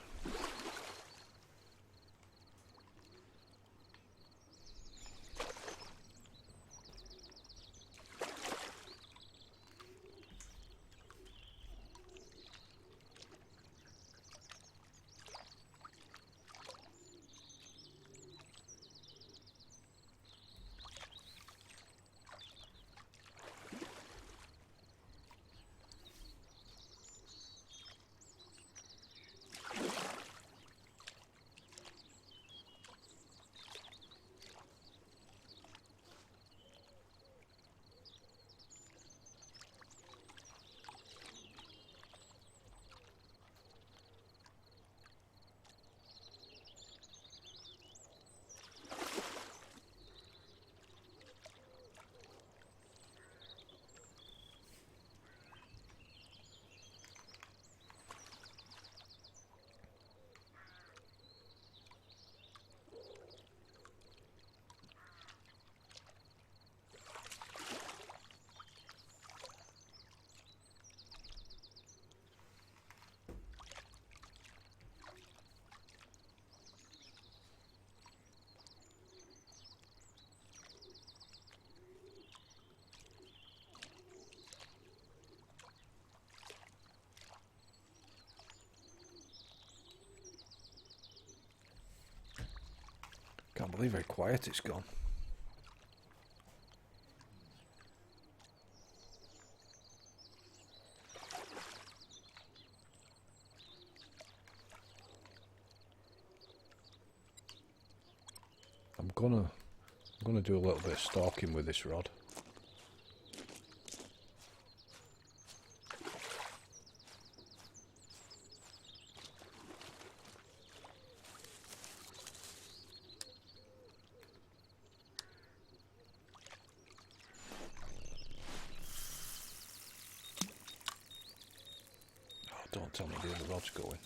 Can't believe how quiet it's gone. I'm gonna do a little bit of stalking with this rod. Don't tell me the other rod's going.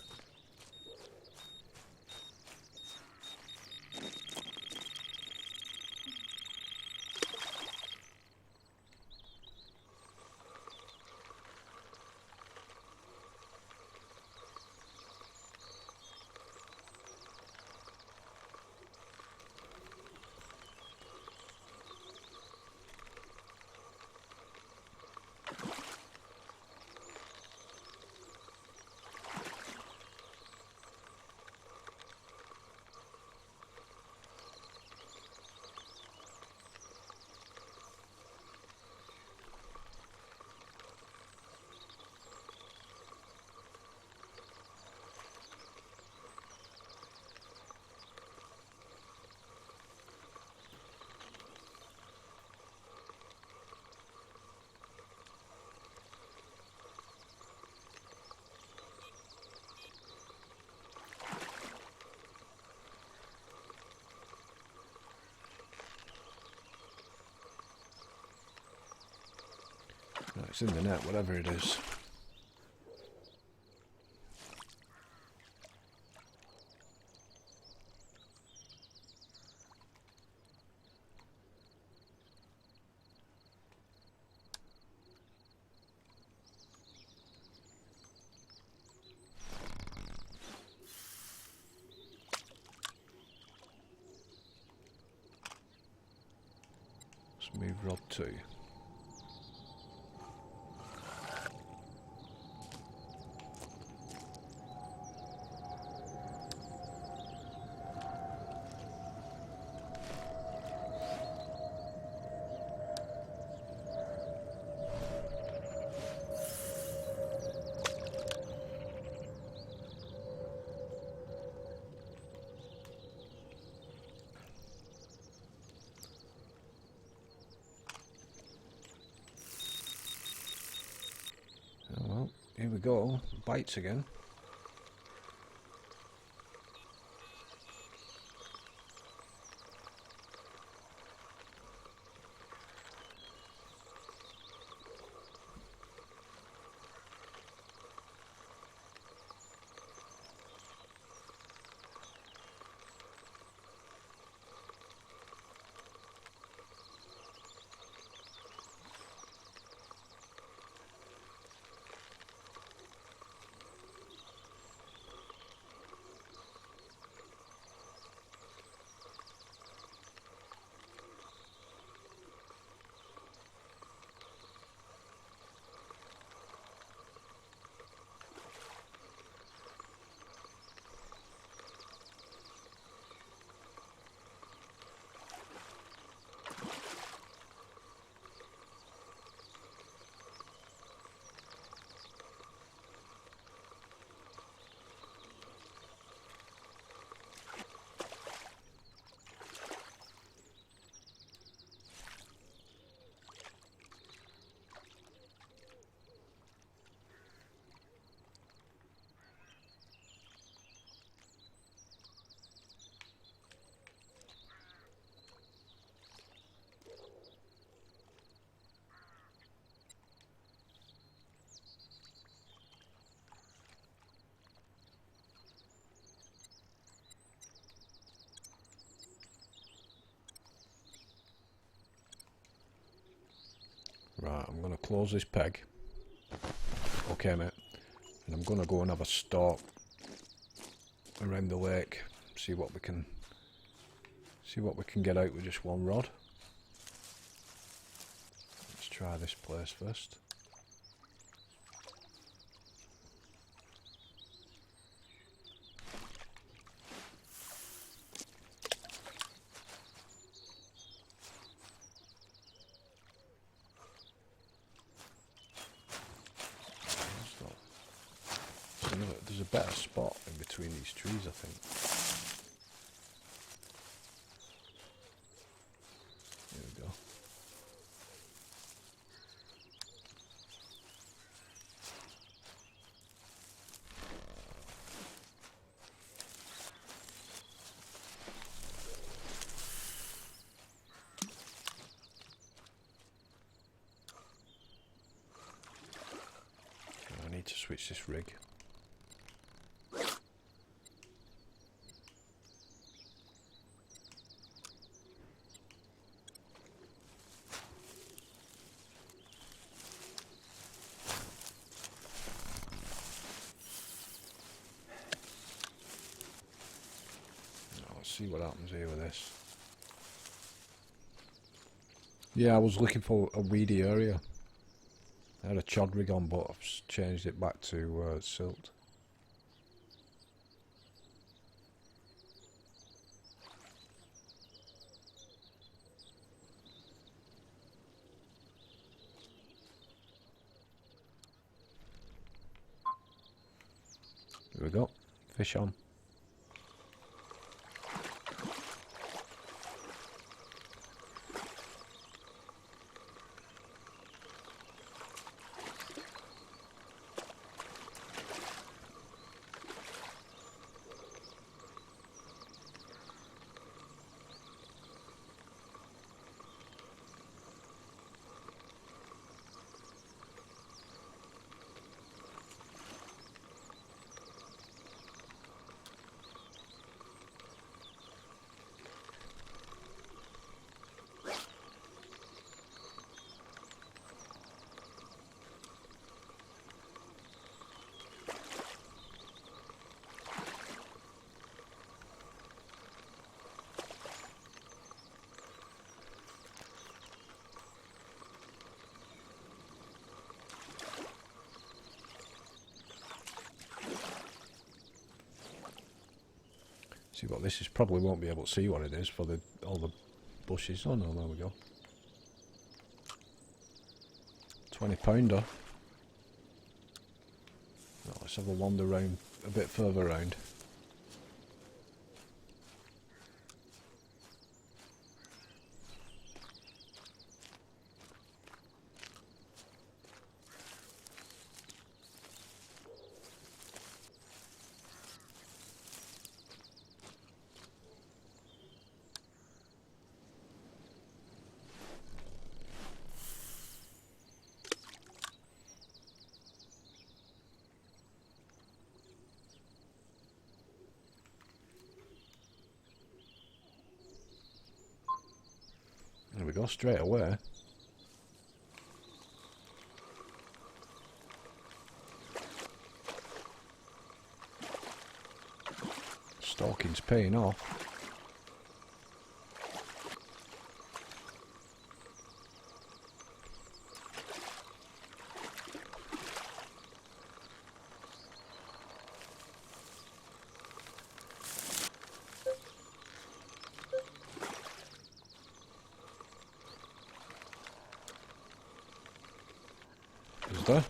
No, it's in the net, whatever it is. Let's move rod 2. Here we go. Bites again. Right, I'm going to close this peg. Okay, mate. And I'm going to go and have a stalk around the lake. See what we can get out with just one rod. Let's try this place first. There's a better spot in between these trees, I think. There we go. I need to switch this rig. See what happens here with this. Yeah, I was looking for a weedy area. I had a chod rig on, but I've changed it back to silt. There we go. Fish on. See what this is, probably won't be able to see what it is for all the bushes. Oh no, there we go. 20-pounder. Well, let's have a wander round, a bit further round. we go, straight away. Stalking's paying off. Is there?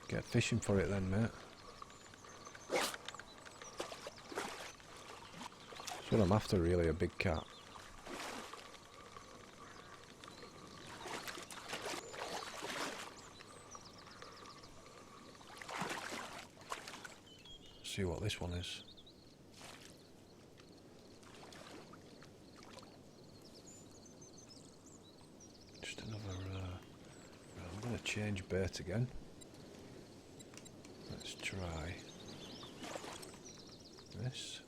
Get fishing for it then, mate. That's what I'm after, really, a big cat. See what this one is. Just another. I'm going to change bait again. Let's try this.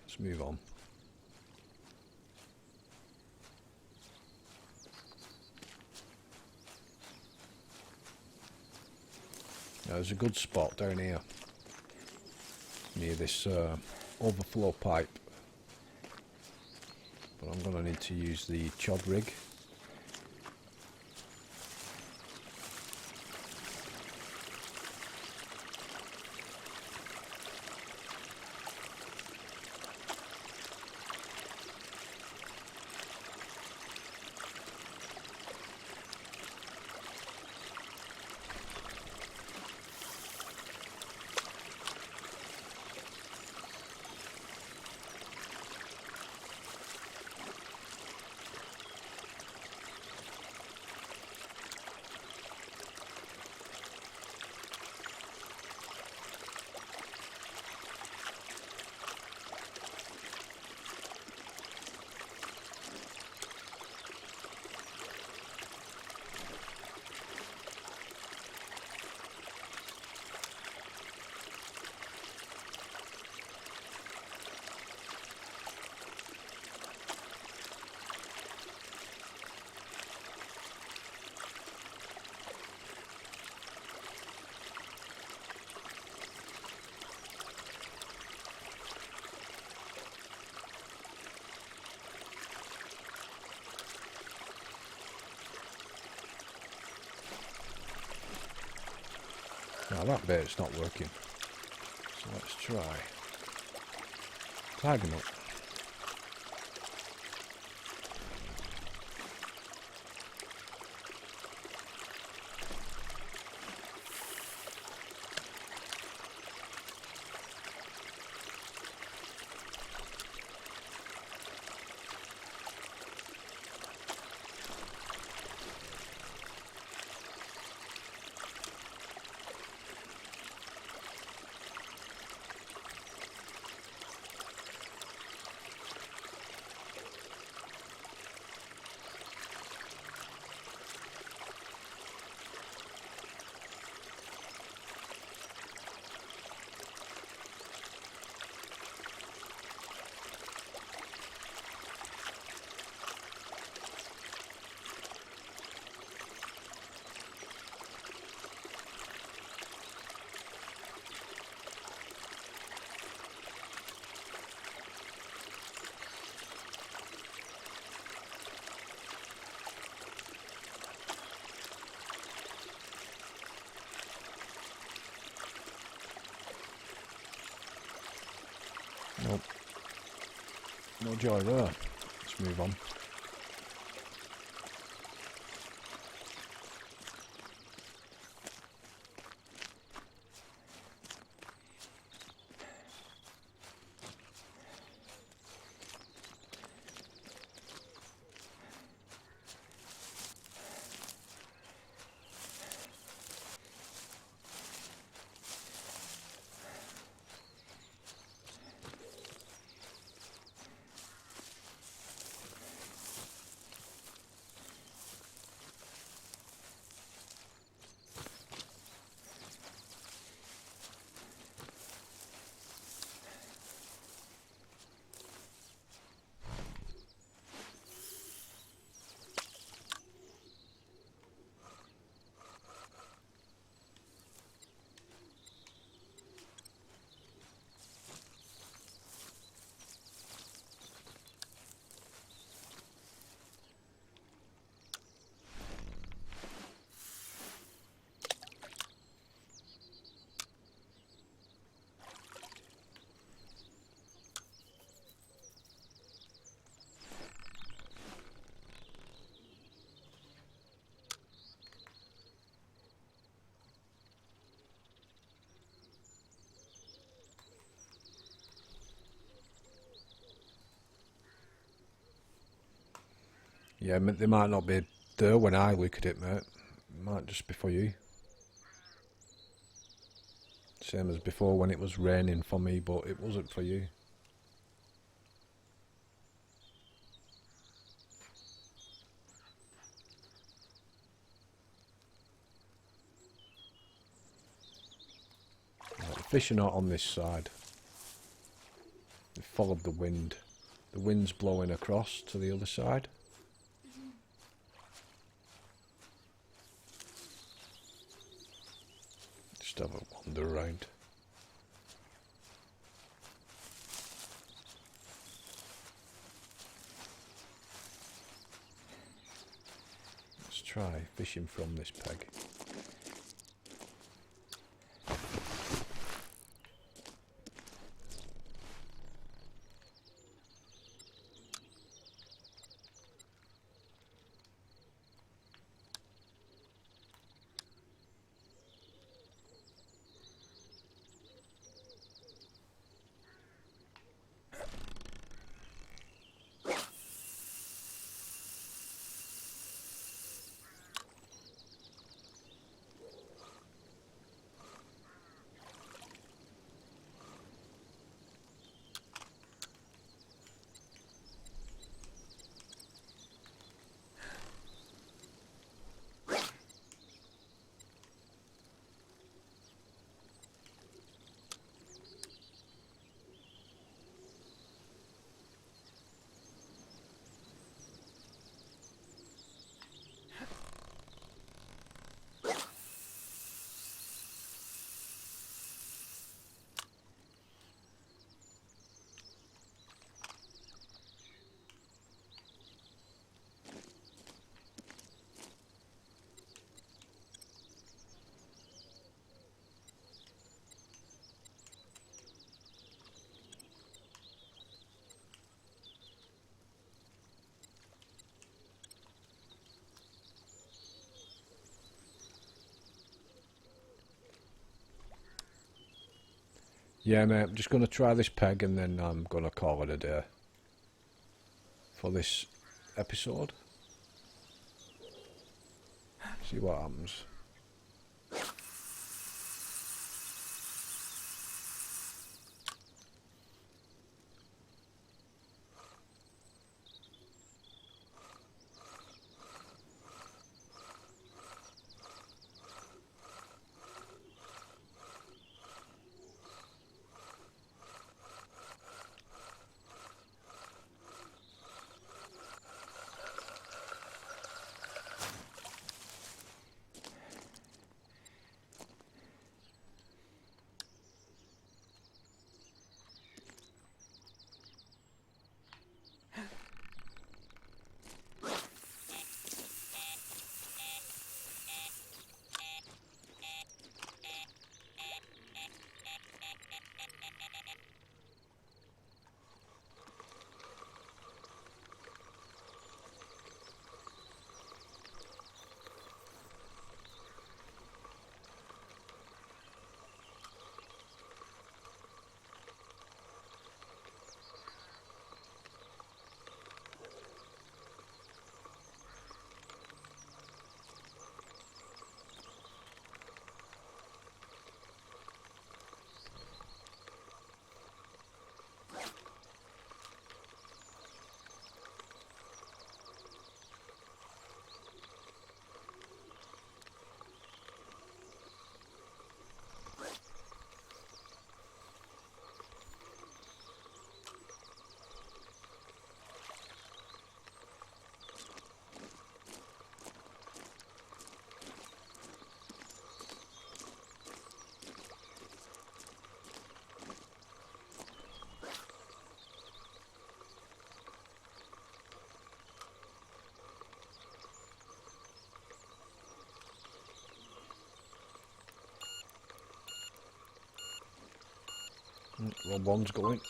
Let's move on. Now, there's a good spot down here near this overflow pipe, but I'm going to need to use the chod rig. Now that bait's not working, so let's try tagging up. Nope. No joy there. Let's move on. Yeah, they might not be there when I look at it, mate. It might just be for you. Same as before when it was raining for me, but it wasn't for you. Right, the fish are not on this side. They followed the wind. The wind's blowing across to the other side. Just have a wander around. Let's try fishing from this peg. Yeah, mate, I'm just going to try this peg and then I'm going to call it a day for this episode. See what happens. Wrong one's going.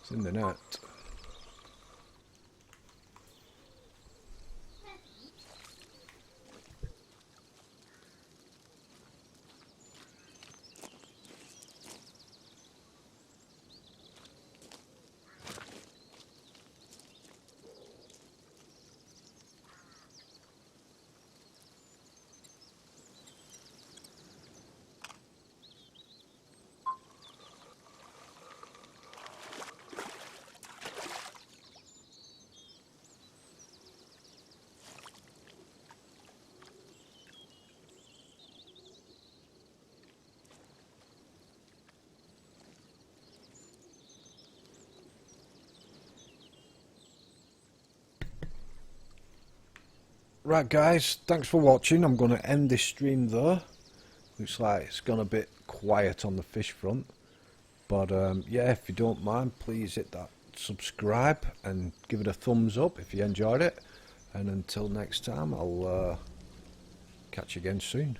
It's in the net. Right guys, thanks for watching. I'm going to end this stream there. Looks like it's gone a bit quiet on the fish front. But yeah, if you don't mind, please hit that subscribe and give it a thumbs up if you enjoyed it. And until next time, I'll catch you again soon.